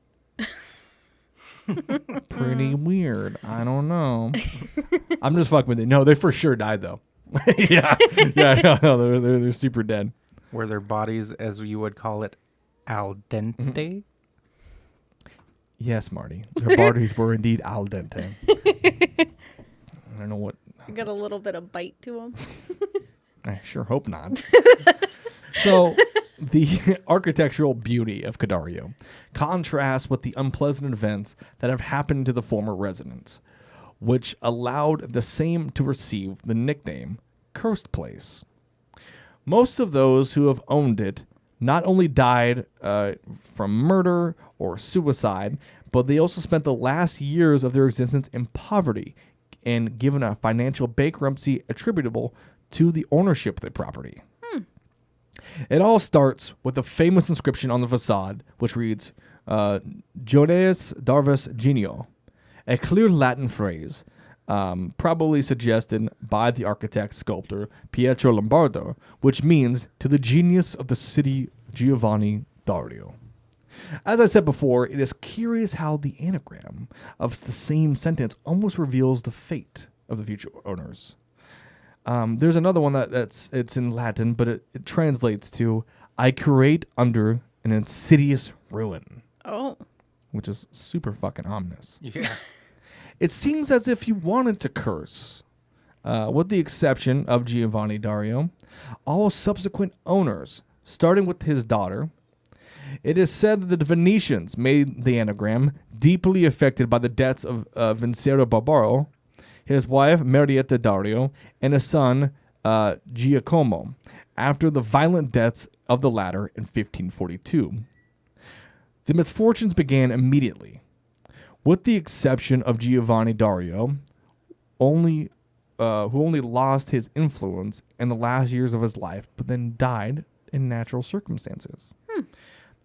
A: Pretty weird. I don't know. I'm just fucking with it. No, they for sure died though. yeah, no, they're super dead.
C: Were their bodies, as you would call it, al dente?
A: Mm-hmm. Yes, Marty. Their bodies were indeed al dente. I don't know what.
B: Got a little bit of bite to them.
A: I sure hope not. So, the architectural beauty of Cadario contrasts with the unpleasant events that have happened to the former residents, which allowed the same to receive the nickname Cursed Place. Most of those who have owned it not only died from murder or suicide, but they also spent the last years of their existence in poverty and given a financial bankruptcy attributable to the ownership of the property. It all starts with a famous inscription on the facade, which reads, Joneus Darvis Genio, a clear Latin phrase, probably suggested by the architect-sculptor Pietro Lombardo, which means, to the genius of the city Giovanni Dario. As I said before, it is curious how the anagram of the same sentence almost reveals the fate of the future owners. There's another one it's in Latin, but it translates to, I create under an insidious ruin.
B: Oh.
A: Which is super fucking ominous.
C: Yeah.
A: It seems as if he wanted to curse. With the exception of Giovanni Dario, all subsequent owners, starting with his daughter. It is said that the Venetians made the anagram deeply affected by the deaths of Vincero Barbaro. his wife Marietta Dario, and a son Giacomo, after the violent deaths of the latter in 1542. The misfortunes began immediately, with the exception of Giovanni Dario, who only lost his influence in the last years of his life, but then died in natural circumstances.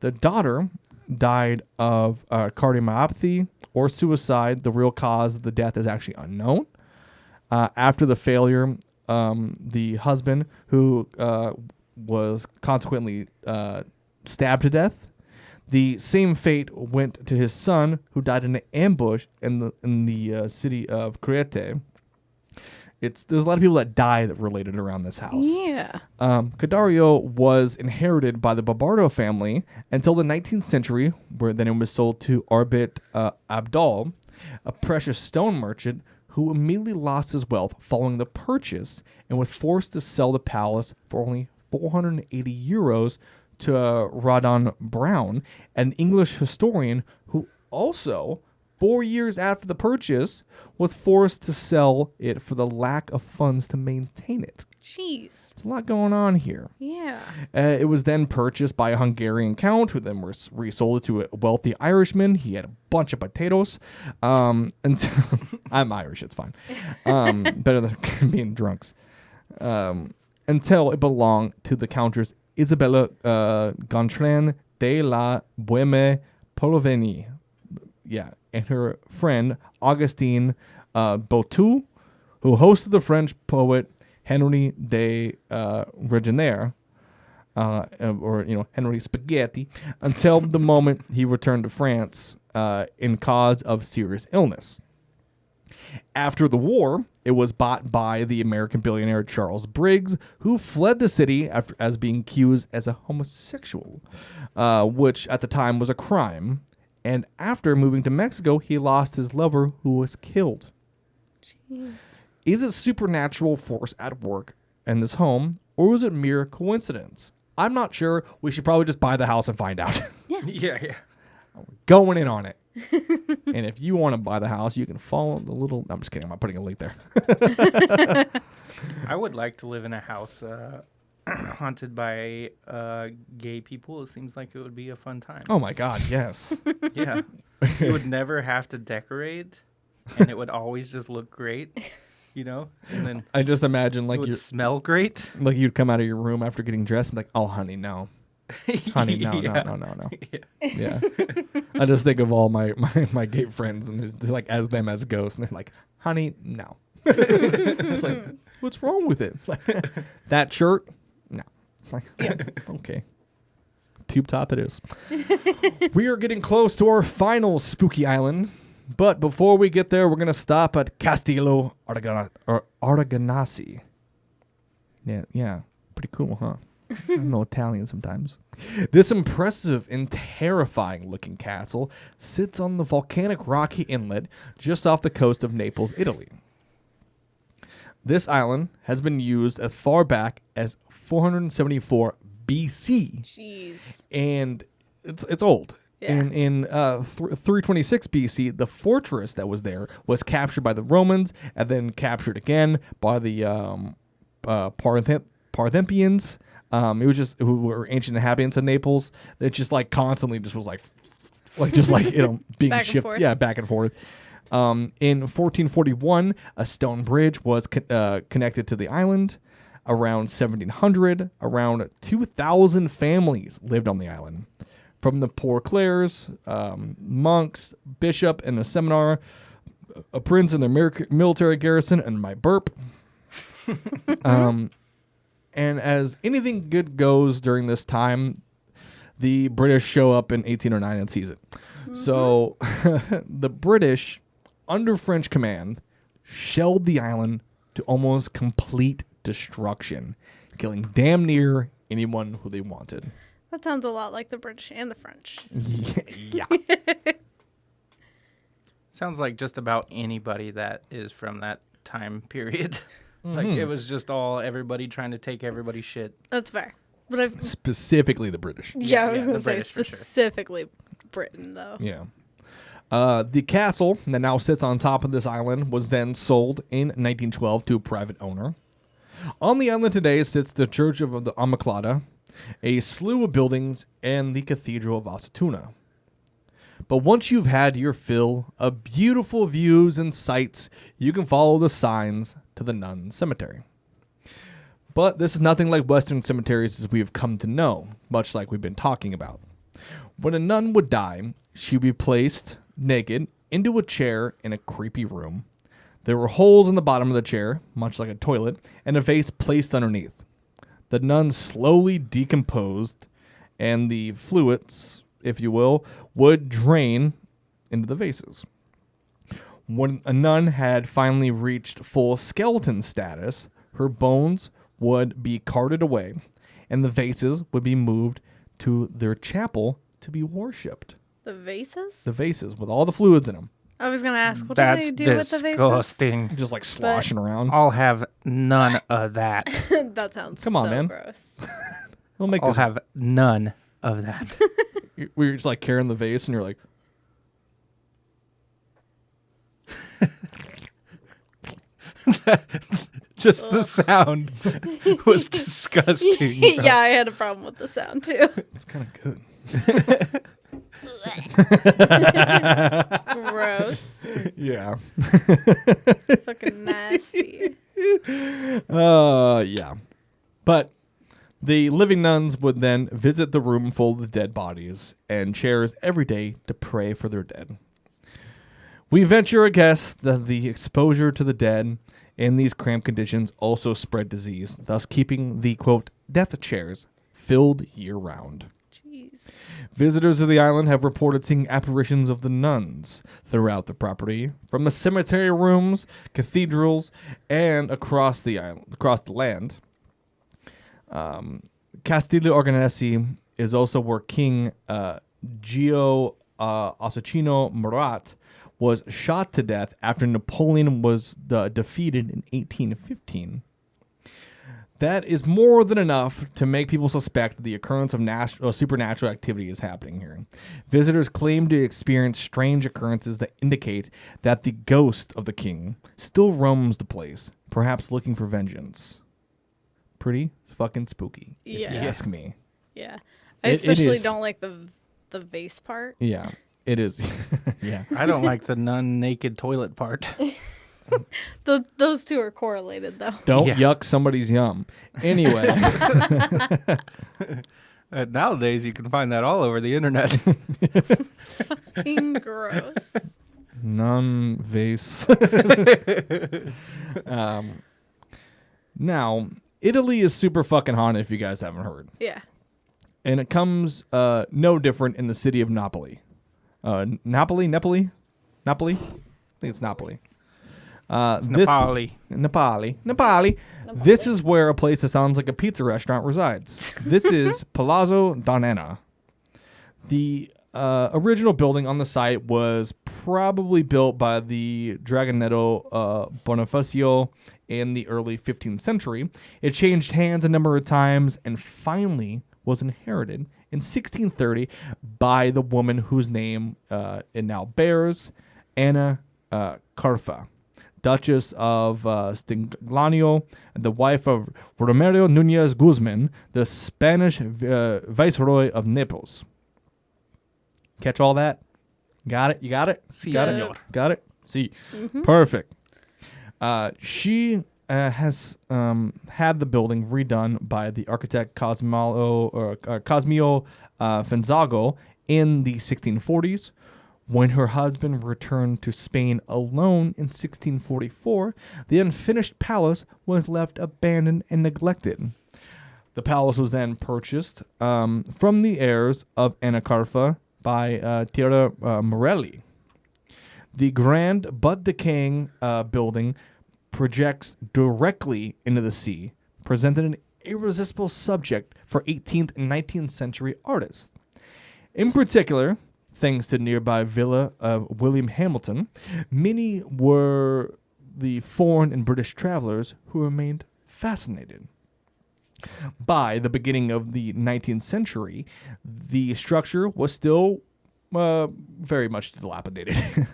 A: The daughter died of cardiomyopathy or suicide. The real cause of the death is actually unknown. After the failure, the husband, who was consequently stabbed to death, the same fate went to his son, who died in an ambush in the city of Crete. There's a lot of people that died related around this house.
B: Yeah.
A: Cadario was inherited by the Barbardo family until the 19th century, where then it was sold to Arbit Abdal, a precious stone merchant who immediately lost his wealth following the purchase and was forced to sell the palace for only 480 euros to Rodon Brown, an English historian who also, 4 years after the purchase, was forced to sell it for the lack of funds to maintain it.
B: Jeez.
A: There's a lot going on here.
B: Yeah.
A: It was then purchased by a Hungarian count, who then resold it to a wealthy Irishman. He had a bunch of potatoes. Until I'm Irish, it's fine. Better than being drunks. Until it belonged to the Countess Isabella Gontran de la Boheme Poloveni. Yeah, and her friend Augustine Bautou, who hosted the French poet Henry de Regenier, or Henry Spaghetti, until the moment he returned to France in cause of serious illness. After the war, it was bought by the American billionaire Charles Briggs, who fled the city as being accused as a homosexual, which at the time was a crime. And after moving to Mexico, he lost his lover, who was killed.
B: Jeez.
A: Is a supernatural force at work in this home, or was it mere coincidence? I'm not sure. We should probably just buy the house and find out.
C: Yeah.
A: Going in on it. And if you want to buy the house, you can follow the little... I'm just kidding. I'm not putting a link there.
C: I would like to live in a house haunted by gay people. It seems like it would be a fun time.
A: Oh, my God. Yes.
C: Yeah. You would never have to decorate, and it would always just look great, And then
A: I just imagine
C: it
A: like
C: would
A: you
C: smell great.
A: like you'd come out of your room after getting dressed and be like, oh, honey, no. Honey, no. Yeah. I just think of all my gay friends and it's like as them as ghosts, and they're like, honey, no. It's like, what's wrong with it? Like, that shirt? No. Like, okay. Tube top it is. We are getting close to our final spooky island, but before we get there, we're going to stop at Castillo Arganassi. Yeah. Pretty cool, huh? I know Italian sometimes. This impressive and terrifying looking castle sits on the volcanic rocky inlet just off the coast of Naples, Italy. This island has been used as far back as 474 BC.
B: Jeez.
A: And it's old.
B: Yeah.
A: In 326 BC, the fortress that was there was captured by the Romans and then captured again by the Parthians. It was just who were ancient inhabitants of Naples. It just like constantly just was like being
B: back
A: shifted.
B: and forth.
A: Yeah, back and forth. In 1441, a stone bridge was connected to the island. Around 1700, around 2,000 families lived on the island. From the Poor Clares, monks, bishop, and a seminar, a prince in their military garrison, and my burp. And as anything good goes during this time, the British show up in 1809 and seize it. Mm-hmm. So the British, under French command, shelled the island to almost complete destruction, killing damn near anyone who they wanted.
B: That sounds a lot like the British and the French.
A: Yeah.
C: Sounds like just about anybody that is from that time period. Like it was just everybody trying to take everybody's shit.
B: That's fair. But
A: specifically the British.
B: I was going to say
C: British for sure.
B: specifically Britain, though.
A: Yeah. The castle that now sits on top of this island was then sold in 1912 to a private owner. On the island today sits the Church of the Immaculata, a slew of buildings, and the Cathedral of Osatuna. But once you've had your fill of beautiful views and sights, you can follow the signs to the Nun Cemetery. But this is nothing like Western cemeteries as we have come to know, much like we've been talking about. When a nun would die, she would be placed naked into a chair in a creepy room. There were holes in the bottom of the chair, much like a toilet, and a vase placed underneath. The nun slowly decomposed, and the fluids, if you will, would drain into the vases. When a nun had finally reached full skeleton status, her bones would be carted away, and the vases would be moved to their chapel to be worshipped.
B: The vases?
A: The vases with all the fluids in them.
B: I was going to ask, what
C: That's
B: do they do with the vases?
C: disgusting.
A: Just like sloshing around.
C: I'll have none of that.
B: That sounds
A: Come on,
B: so
A: man.
B: gross.
A: We'll make
C: I'll
A: this.
C: have none of that.
A: We're just like carrying the vase, and you're like,
C: Just the sound was disgusting. bro.
B: Yeah, I had a problem with the sound too.
A: it's kind of good.
B: Gross.
A: Yeah.
B: Fucking nasty.
A: Yeah. But the living nuns would then visit the room full of the dead bodies and chairs every day to pray for their dead. We venture a guess that the exposure to the dead in these cramped conditions also spread disease, thus keeping the, quote, death chairs filled year-round.
B: Jeez.
A: Visitors of the island have reported seeing apparitions of the nuns throughout the property, from the cemetery rooms, cathedrals, and across the island, across the land. Castillo Organesi is also where King H.G.O. Assassino Murat was shot to death after Napoleon was defeated in 1815. That is more than enough to make people suspect that the occurrence of supernatural activity is happening here. Visitors claim to experience strange occurrences that indicate that the ghost of the king still roams the place, perhaps looking for vengeance. Pretty fucking spooky, if you
B: Yeah.
A: ask me.
B: Yeah. I
A: It
B: especially
A: is.
B: don't like the vase part.
A: Yeah, it is. Yeah.
C: I don't like the nun naked toilet part.
B: Those two are correlated though.
A: Don't
C: Yeah.
A: yuck somebody's yum. Anyway.
C: Nowadays, you can find that all over the internet.
B: Fucking gross.
A: Non-vase. Now, Italy is super fucking haunted if you guys haven't heard.
B: Yeah.
A: And it comes no different in the city of Napoli. Napoli? I think it's Napoli.
C: It's Nepali.
A: Napoli. This is where a place that sounds like a pizza restaurant resides. This is Palazzo Donnana. The original building on the site was probably built by the Dragonetto Bonifacio in the early 15th century. It changed hands a number of times and finally was inherited in 1630 by the woman whose name it now bears, Anna Carfa, Duchess of Stigliano, and the wife of Romero Núñez Guzman, the Spanish viceroy of Naples. Catch all that? Got it? You got it?
C: Si,
A: got
C: senor.
A: it? Got it? See. Perfect. She has had the building redone by the architect Cosmio Fanzago in the 1640s. When her husband returned to Spain alone in 1644, the unfinished palace was left abandoned and neglected. The palace was then purchased from the heirs of Anacarfa by Tierra Morelli. The grand but decaying building projects directly into the sea, presented an irresistible subject for 18th and 19th century artists. In particular, thanks to nearby villa of William Hamilton, many were the foreign and British travelers who remained fascinated. By the beginning of the 19th century, the structure was still very much dilapidated.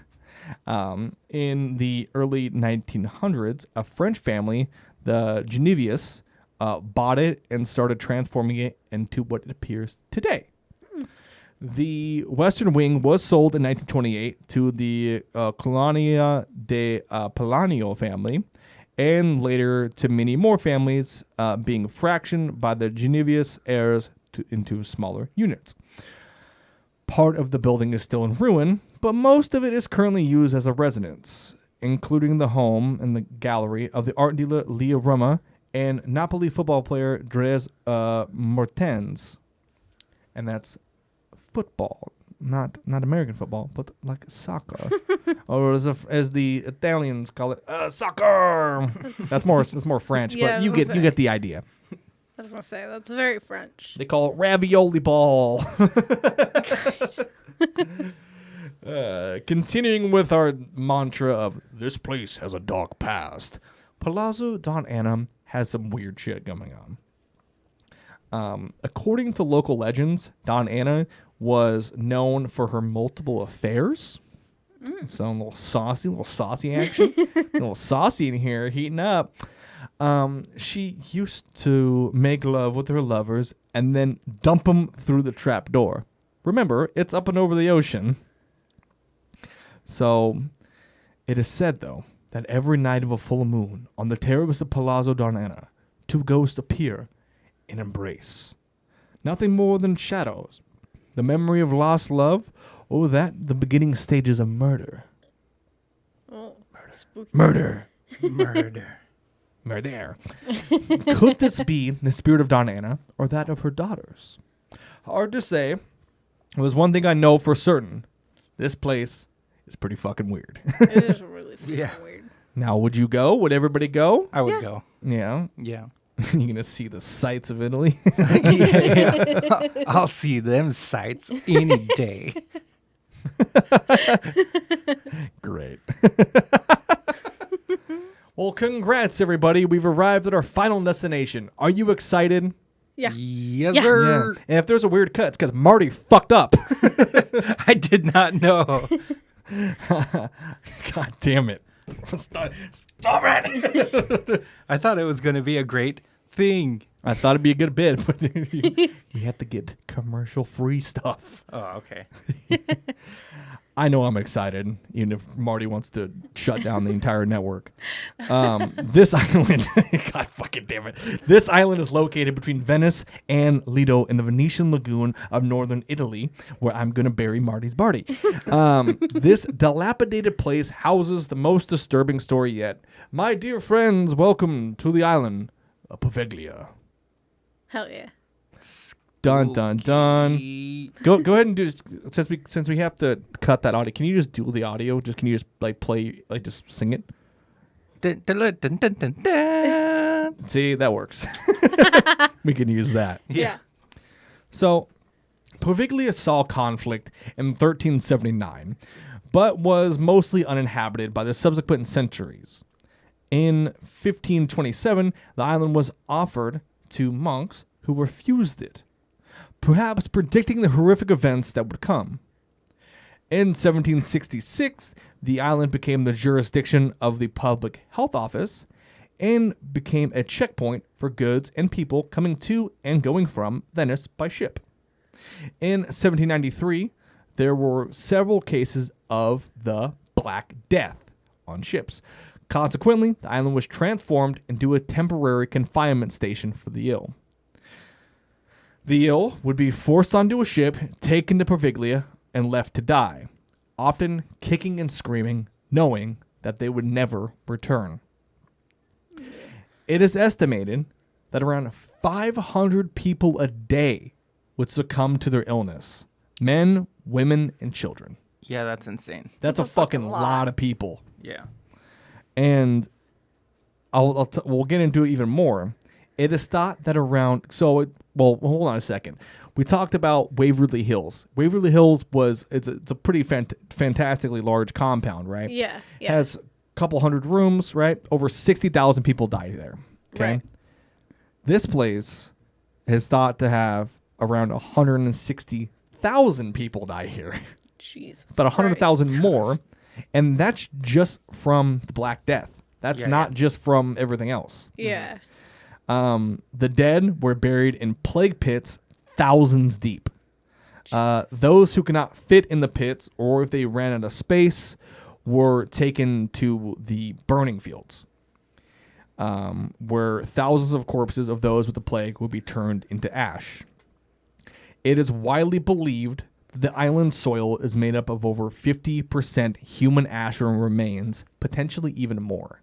A: In the early 1900s, a French family, the Genevius, bought it and started transforming it into what it appears today. The western wing was sold in 1928 to the Colonia de Palanio family, and later to many more families, being fractioned by the Genevius heirs into smaller units. Part of the building is still in ruin, but most of it is currently used as a residence, including the home and the gallery of the art dealer Leo Roma and Napoli football player Dres Mertens. And that's football, not American football, but like soccer, or as the Italians call it, soccer. That's more French,
B: Yeah,
A: but you get the idea.
B: I was gonna say that's very French.
A: They call it ravioli ball. Continuing with our mantra of this place has a dark past, Palazzo Don Anna has some weird shit going on. According to local legends, Don Anna was known for her multiple affairs. So a little saucy action. A little saucy in here, heating up. She used to make love with her lovers and then dump them through the trap door. Remember, it's up and over the ocean. So, it is said, though, that every night of a full moon, on the terrace of Palazzo Don Anna, two ghosts appear and embrace. Nothing more than shadows, the memory of lost love, or that the beginning stages of murder.
B: Oh, spooky.
A: Murder.
C: Murder.
A: Murder. Could this be the spirit of Don Anna or that of her daughters? Hard to say. There's one thing I know for certain. This place is pretty fucking weird.
B: It is really fucking
C: Yeah.
B: weird.
A: Now, would you go? Would everybody go?
C: I would
B: Yeah.
C: go.
A: Yeah.
C: Yeah.
A: You're going to see the sights of Italy?
C: yeah. I'll see them sights any day.
A: Great. Well, congrats, everybody. We've arrived at our final destination. Are you excited?
B: Yeah.
C: Yes,
B: Yeah.
C: sir.
A: And if there's a weird cut, it's because Marty fucked up.
C: I did not know.
A: God damn it. Stop it.
C: I thought it was going to be a great thing.
A: I thought it'd be a good bit, but we have to get commercial-free stuff.
C: Oh, okay.
A: I know I'm excited, even if Marty wants to shut down the entire network. This island, God fucking damn it. This island is located between Venice and Lido in the Venetian lagoon of northern Italy, where I'm going to bury Marty's body. This dilapidated place houses the most disturbing story yet. My dear friends, welcome to the island of Poveglia.
B: Hell yeah.
A: Dun, dun, dun. Go ahead and do, since we have to cut that audio. Can you just do the audio? Can you just like play, like just sing it?
C: Dun, dun, dun, dun, dun, dun.
A: See, that works. We can use that.
B: Yeah.
A: So, Poveglia saw conflict in 1379, but was mostly uninhabited by the subsequent centuries. In 1527, the island was offered to monks who refused it, perhaps predicting the horrific events that would come. In 1766, the island became the jurisdiction of the Public Health Office and became a checkpoint for goods and people coming to and going from Venice by ship. In 1793, there were several cases of the Black Death on ships. Consequently, the island was transformed into a temporary confinement station for the ill. The ill would be forced onto a ship, taken to Poveglia, and left to die, often kicking and screaming, knowing that they would never return. It is estimated that around 500 people a day would succumb to their illness. Men, women, and children.
C: Yeah, that's insane.
A: That's a fucking lot of people.
C: Yeah.
A: And we'll get into it even more. It is thought that around... Well, hold on a second. We talked about Waverly Hills. Waverly Hills it's a pretty fantastically large compound, right?
B: Yeah.
A: It has a couple hundred rooms, right? Over 60,000 people died there. Okay.
B: Right.
A: This place is thought to have around 160,000 people die here.
B: Jesus.
A: About 100,000
B: Christ.
A: more. And that's just from the Black Death. That's
C: Yeah,
A: not just from everything else.
B: Yeah.
A: The dead were buried in plague pits thousands deep. Those who could not fit in the pits, or if they ran out of space, were taken to the burning fields, where thousands of corpses of those with the plague would be turned into ash. It is widely believed that the island's soil is made up of over 50% human ash remains, potentially even more.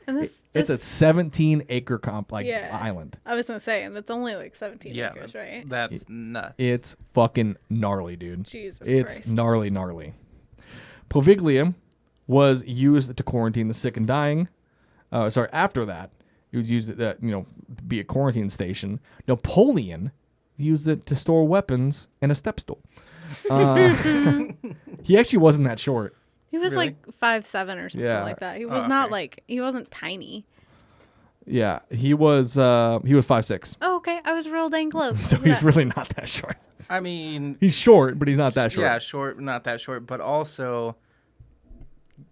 B: And
A: It's a 17-acre island.
B: I was gonna say, and it's only like 17
C: Yeah,
B: acres, right?
C: that's nuts.
A: It's fucking gnarly, dude.
B: Jesus
A: It's
B: Christ.
A: gnarly. Poviglia was used to quarantine the sick and dying. After that, it was used to be a quarantine station. Napoleon used it to store weapons and a step stool. He actually wasn't that short.
B: He was
C: Really?
B: like 5'7" or something like that. He was not like, he wasn't tiny.
A: Yeah, he was 5'6".
B: Oh, okay. I was real dang close.
A: So
B: Look at
A: he's
B: that.
A: really not that short.
C: I mean,
A: He's short, but he's not that short.
C: yeah, short, not that short, but also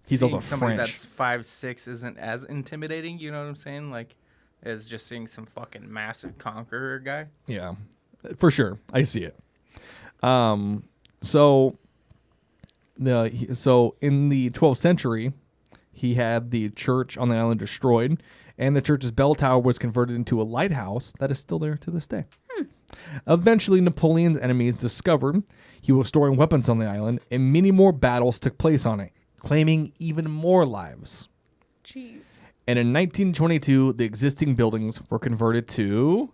A: He's
C: seeing
A: also
C: somebody
A: French.
C: that's 5'6" isn't as intimidating. You know what I'm saying? Like, as just seeing some fucking massive conqueror guy.
A: Yeah, for sure. I see it. So in the 12th century, he had the church on the island destroyed, and the church's bell tower was converted into a lighthouse that is still there to this day. Eventually, Napoleon's enemies discovered he was storing weapons on the island, and many more battles took place on it, claiming even more lives.
B: Jeez.
A: And in 1922, the existing buildings were converted to...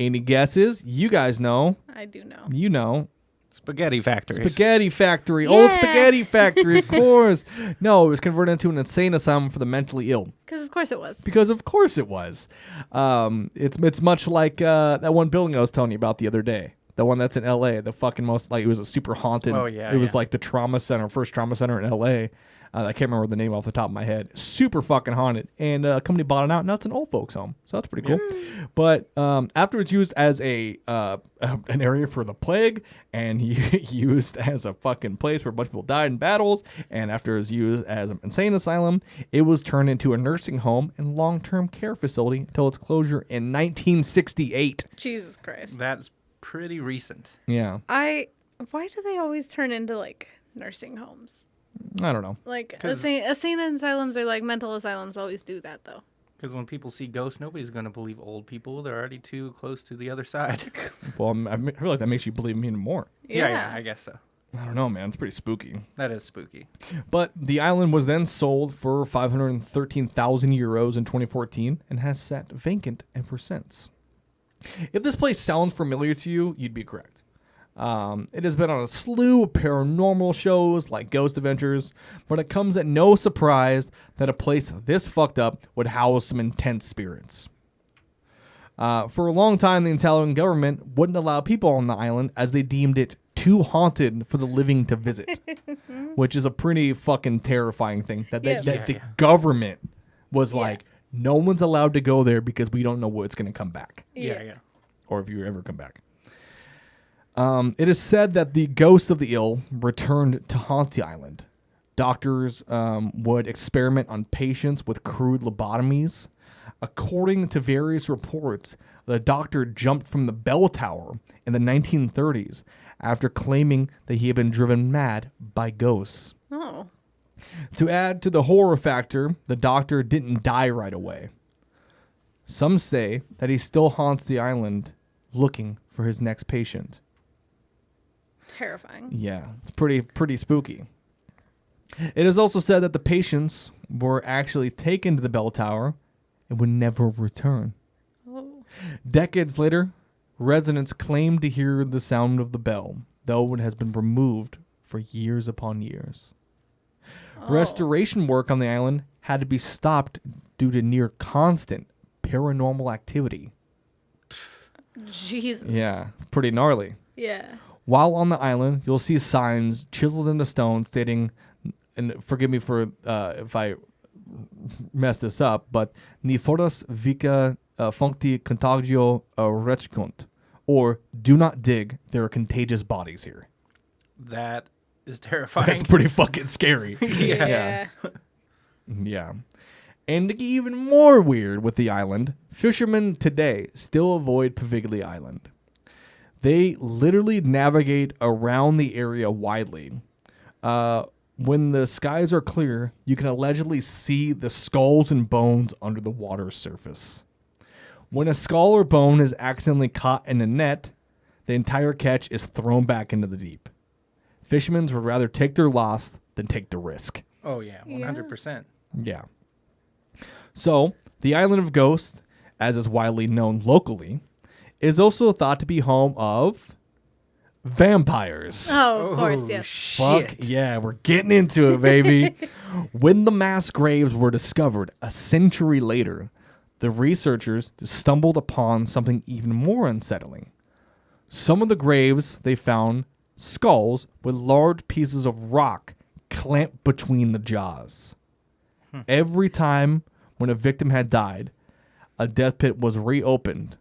A: Any guesses? You guys know.
B: I do know.
A: You know.
C: Spaghetti factories.
A: Spaghetti factory. Old
B: Yeah.
A: spaghetti factory, of course. No, it was converted into an insane asylum for the mentally ill.
B: Because of course it was.
A: Because of course it was. It's much like that one building I was telling you about the other day. The one that's in L.A. The fucking most, like, it was a super haunted.
C: Oh, yeah,
A: It was
C: yeah.
A: like the first trauma center in L.A. I can't remember the name off the top of my head. Super fucking haunted. And a company bought it out. Now it's an old folks home. So that's pretty cool. But after it's used as an area for the plague, and used as a fucking place where a bunch of people died in battles, and after it was used as an insane asylum, it was turned into a nursing home and long-term care facility until its closure in 1968.
B: Jesus Christ.
C: That's pretty recent.
A: Yeah.
B: Why do they always turn into like nursing homes?
A: I don't know.
B: Like
C: 'Cause-
B: insane asylums or like mental asylums always do that though.
C: Because when people see ghosts, nobody's going to believe old people. They're already too close to the other side.
A: Well, I feel like that makes you believe me even more.
C: yeah, I guess so.
A: I don't know, man. It's pretty spooky.
C: That is spooky.
A: But the island was then sold for 513,000 euros in 2014 and has sat vacant ever since. If this place sounds familiar to you, you'd be correct. It has been on a slew of paranormal shows like Ghost Adventures, but it comes at no surprise that a place this fucked up would house some intense spirits. For a long time, the Italian government wouldn't allow people on the island as they deemed it too haunted for the living to visit, which is a pretty fucking terrifying thing. That the government was like, no one's allowed to go there because we don't know what's going to come back.
C: Yeah.
A: Or if you ever come back. It is said that the ghosts of the ill returned to haunt the island. Doctors would experiment on patients with crude lobotomies. According to various reports, the doctor jumped from the bell tower in the 1930s after claiming that he had been driven mad by ghosts.
B: Oh.
A: To add to the horror factor, the doctor didn't die right away. Some say that he still haunts the island looking for his next patient.
B: Terrifying.
A: Yeah, it's pretty spooky. It is also said that the patients were actually taken to the bell tower and would never return.
B: Oh.
A: Decades later, residents claim to hear the sound of the bell, though it has been removed for years upon years. Restoration work on the island had to be stopped due to near constant paranormal activity.
B: Jesus.
A: Yeah, it's pretty gnarly.
B: Yeah.
A: While on the island, you'll see signs chiseled into stone stating, and forgive me for if I mess this up, but "Ni foras vica functi contagio retricunt," or "Do not dig, there are contagious bodies here."
C: That is terrifying.
A: That's pretty fucking scary.
B: Yeah.
A: Yeah. And to get even more weird with the island, fishermen today still avoid Pavigli Island. They literally navigate around the area widely. When the skies are clear, you can allegedly see the skulls and bones under the water surface. When a skull or bone is accidentally caught in a net, the entire catch is thrown back into the deep. Fishermen would rather take their loss than take the risk.
C: Oh, yeah, 100%.
A: Yeah. So, the Island of Ghosts, as is widely known locally, is also thought to be home of vampires.
B: Oh, of course, yes.
A: Fuck yeah, we're getting into it, baby. When the mass graves were discovered a century later, the researchers stumbled upon something even more unsettling. Some of the graves they found skulls with large pieces of rock clamped between the jaws. Every time when a victim had died, a death pit was reopened.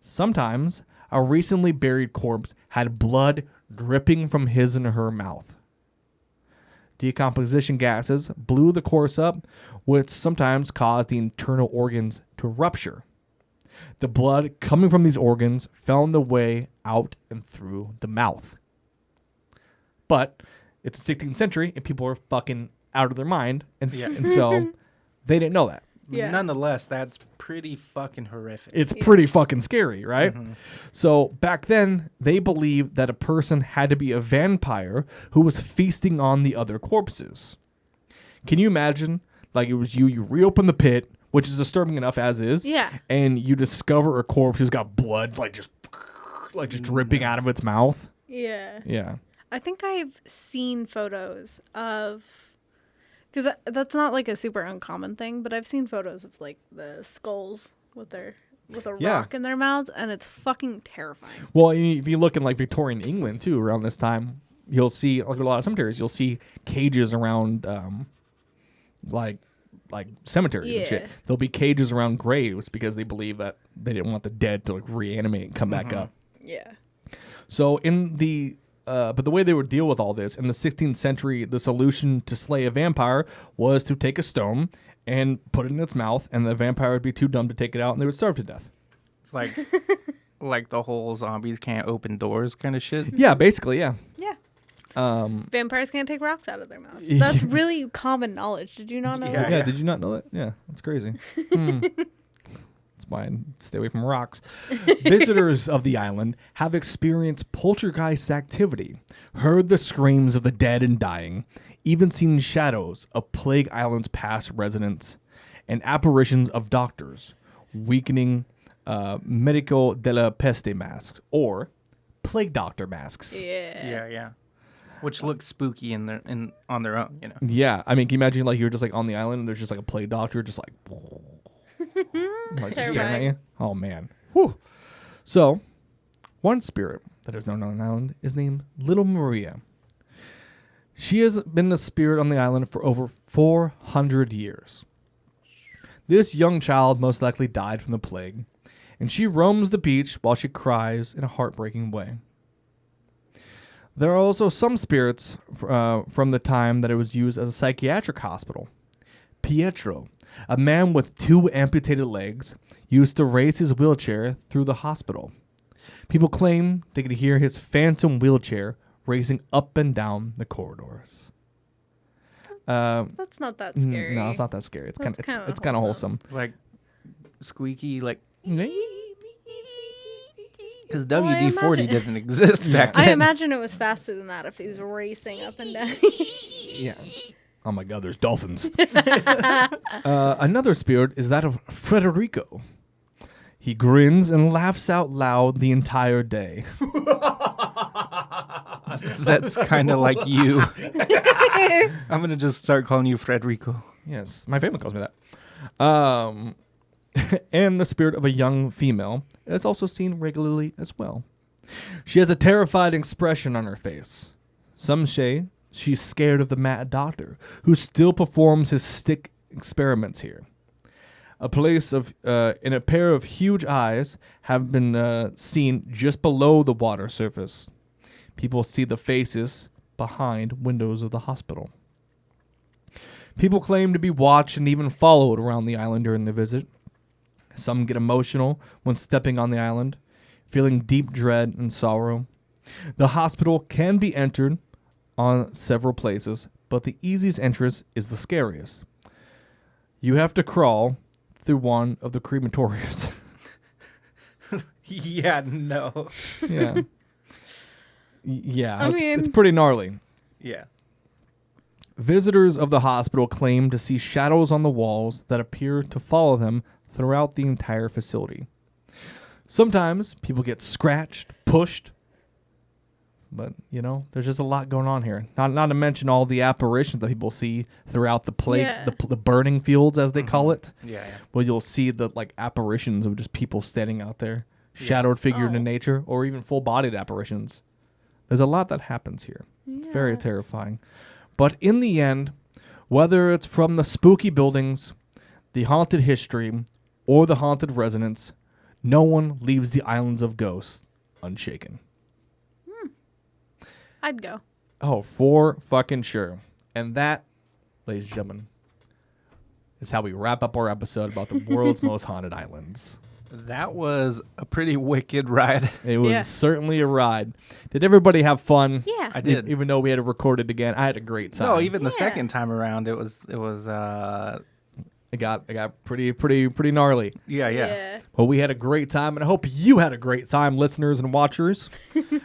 A: Sometimes a recently buried corpse had blood dripping from his and her mouth. Decomposition gases blew the corpse up, which sometimes caused the internal organs to rupture. The blood coming from these organs found the way out and through the mouth. But it's the 16th century and people are fucking out of their mind, and so they didn't know that.
B: Yeah.
C: Nonetheless, that's pretty fucking horrific.
A: It's pretty fucking scary, right? So back then, they believed that a person had to be a vampire who was feasting on the other corpses. Can you imagine? Like, it was you reopen the pit, which is disturbing enough as is.
B: Yeah.
A: And you discover a corpse who's got blood, just dripping out of its mouth.
B: Yeah.
A: Yeah.
B: I think I've seen photos of, because that's not like a super uncommon thing, but I've seen photos of like the skulls with a rock in their mouths, and it's fucking terrifying.
A: Well, if you look in like Victorian England too, around this time, you'll see like a lot of cemeteries. You'll see cages around, like cemeteries and shit. There'll be cages around graves because they believe that they didn't want the dead to like reanimate and come back up.
B: Yeah.
A: So in the but the way they would deal with all this in the 16th century, the solution to slay a vampire was to take a stone and put it in its mouth, and the vampire would be too dumb to take it out, and they would starve to death.
C: It's like like the whole zombies can't open doors kind of shit.
A: Yeah, basically, yeah.
B: Yeah. Vampires can't take rocks out of their mouths. That's really common knowledge. Did you not know that?
A: Yeah, did you not know that? Yeah, that's crazy. That's why I stay away from rocks. Visitors of the island have experienced poltergeist activity, heard the screams of the dead and dying, even seen shadows of Plague Island's past residents, and apparitions of doctors, weakening medico della peste masks, or plague doctor masks.
B: Yeah.
C: Which looks spooky on their own, you know.
A: Yeah, I mean, can you imagine like you're just like on the island and there's just like a plague doctor just like just staring at you? Oh man. Whew. So, one spirit that is known on the island is named Little Maria. She has been a spirit on the island for over 400 years. This young child most likely died from the plague, and she roams the beach while she cries in a heartbreaking way. There are also some spirits from the time that it was used as a psychiatric hospital. Pietro, a man with 2 amputated legs, used to raise his wheelchair through the hospital. People claim they could hear his phantom wheelchair racing up and down the corridors.
B: That's not that scary.
A: No, it's not that scary. It's kind of wholesome.
C: Like squeaky, like because
B: Well, I
C: WD-40
B: imagine-
C: didn't exist back then.
B: I imagine it was faster than that if he was racing up and down.
A: Yeah. Oh my God, there's dolphins. Another spirit is that of Federico. He grins and laughs out loud the entire day.
C: That's kind of like you. I'm gonna just start calling you Frederico.
A: Yes, my family calls me that. And the spirit of a young female is also seen regularly as well. She has a terrified expression on her face. Some say she's scared of the mad doctor, who still performs his stick experiments here. A place of in a pair of huge eyes have been seen just below the water surface. People see the faces behind windows of the hospital. People claim to be watched and even followed around the island during the visit. Some get emotional when stepping on the island, feeling deep dread and sorrow. The hospital can be entered on several places, but the easiest entrance is the scariest. You have to crawl through one of the crematoriums.
C: Yeah, no.
A: Yeah. Yeah,
B: I
A: it's
B: mean-
A: pretty gnarly.
C: Yeah.
A: Visitors of the hospital claim to see shadows on the walls that appear to follow them throughout the entire facility. Sometimes people get scratched, pushed, but, there's just a lot going on here. Not to mention all the apparitions that people see throughout the
B: Yeah.
A: the burning fields, as they call it.
C: Yeah.
A: Well, you'll see the apparitions of just people standing out there, shadowed figured
B: Oh.
A: in nature, or even full-bodied apparitions. There's a lot that happens here. It's very
B: Yeah.
A: terrifying. But in the end, whether it's from the spooky buildings, the haunted history, or the haunted residents, no one leaves the islands of ghosts unshaken.
B: I'd go.
A: Oh, for fucking sure. And that, ladies and gentlemen, is how we wrap up our episode about the world's most haunted islands.
C: That was a pretty wicked ride.
A: It was
B: Yeah.
A: certainly a ride. Did everybody have fun?
B: Yeah.
C: I did.
A: Even though we had to record it again, I had a great time.
C: No, even the
B: Yeah.
C: second time around, it was
A: it got pretty gnarly.
C: yeah.
A: Well, we had a great time, and I hope you had a great time, listeners and watchers.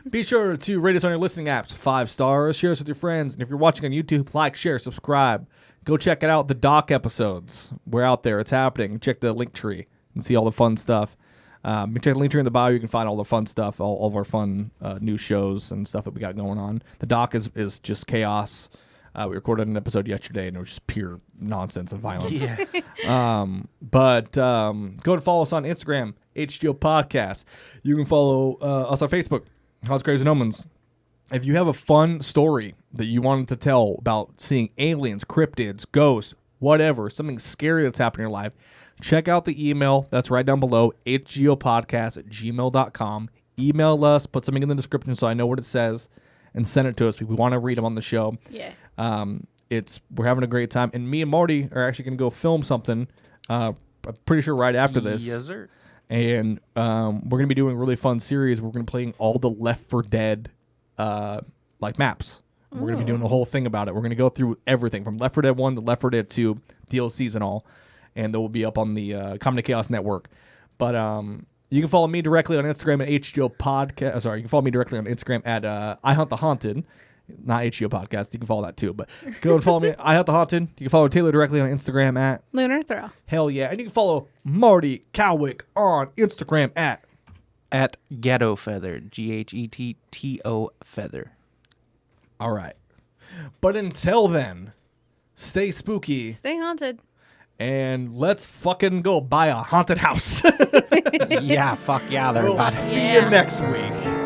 A: Be sure to rate us on your listening apps, 5 stars, share us with your friends, and if you're watching on YouTube, like, share, subscribe. Go check it out, the doc episodes. We're out there. It's happening. Check the Linktree and see all the fun stuff. You check the Linktree in the bio. You can find all the fun stuff, all of our fun new shows and stuff that we got going on. The doc is just chaos. We recorded an episode yesterday, and it was just pure nonsense and violence.
C: Yeah.
A: But go and follow us on Instagram, H.G.O Podcast. You can follow us on Facebook, Haunts, Graves, and Omens. If you have a fun story that you wanted to tell about seeing aliens, cryptids, ghosts, whatever, something scary that's happened in your life, check out the email that's right down below, hgopodcast@gmail.com. Email us, put something in the description so I know what it says, and send it to us. We want to read them on the show.
B: Yeah.
A: We're having a great time, and me and Marty are actually going to go film something. I'm pretty sure right after this.
C: Yes, sir.
A: And we're going to be doing a really fun series. We're going to be playing all the Left 4 Dead maps. We're going to be doing a whole thing about it. We're going to go through everything from Left 4 Dead 1 to Left 4 Dead 2, DLCs and all, and they will be up on the Common Chaos Network. But you can follow me directly on Instagram at HGO Podcast. Sorry, you can follow me directly on Instagram at I Hunt the Haunted. Not HGO Podcast. You can follow that too. But go and follow me. I Hunt the Haunted. You can follow Taylor directly on Instagram at
B: Lunar Throw.
A: Hell yeah. And you can follow Marty Cowick on Instagram at
C: Ghetto Feather, GHETTO Feather.
A: All right. But until then, stay spooky
B: Stay haunted.
A: and let's fucking go buy a haunted house.
C: Yeah, fuck yeah,
A: We'll
C: everybody.
A: see
B: Yeah.
A: you next week.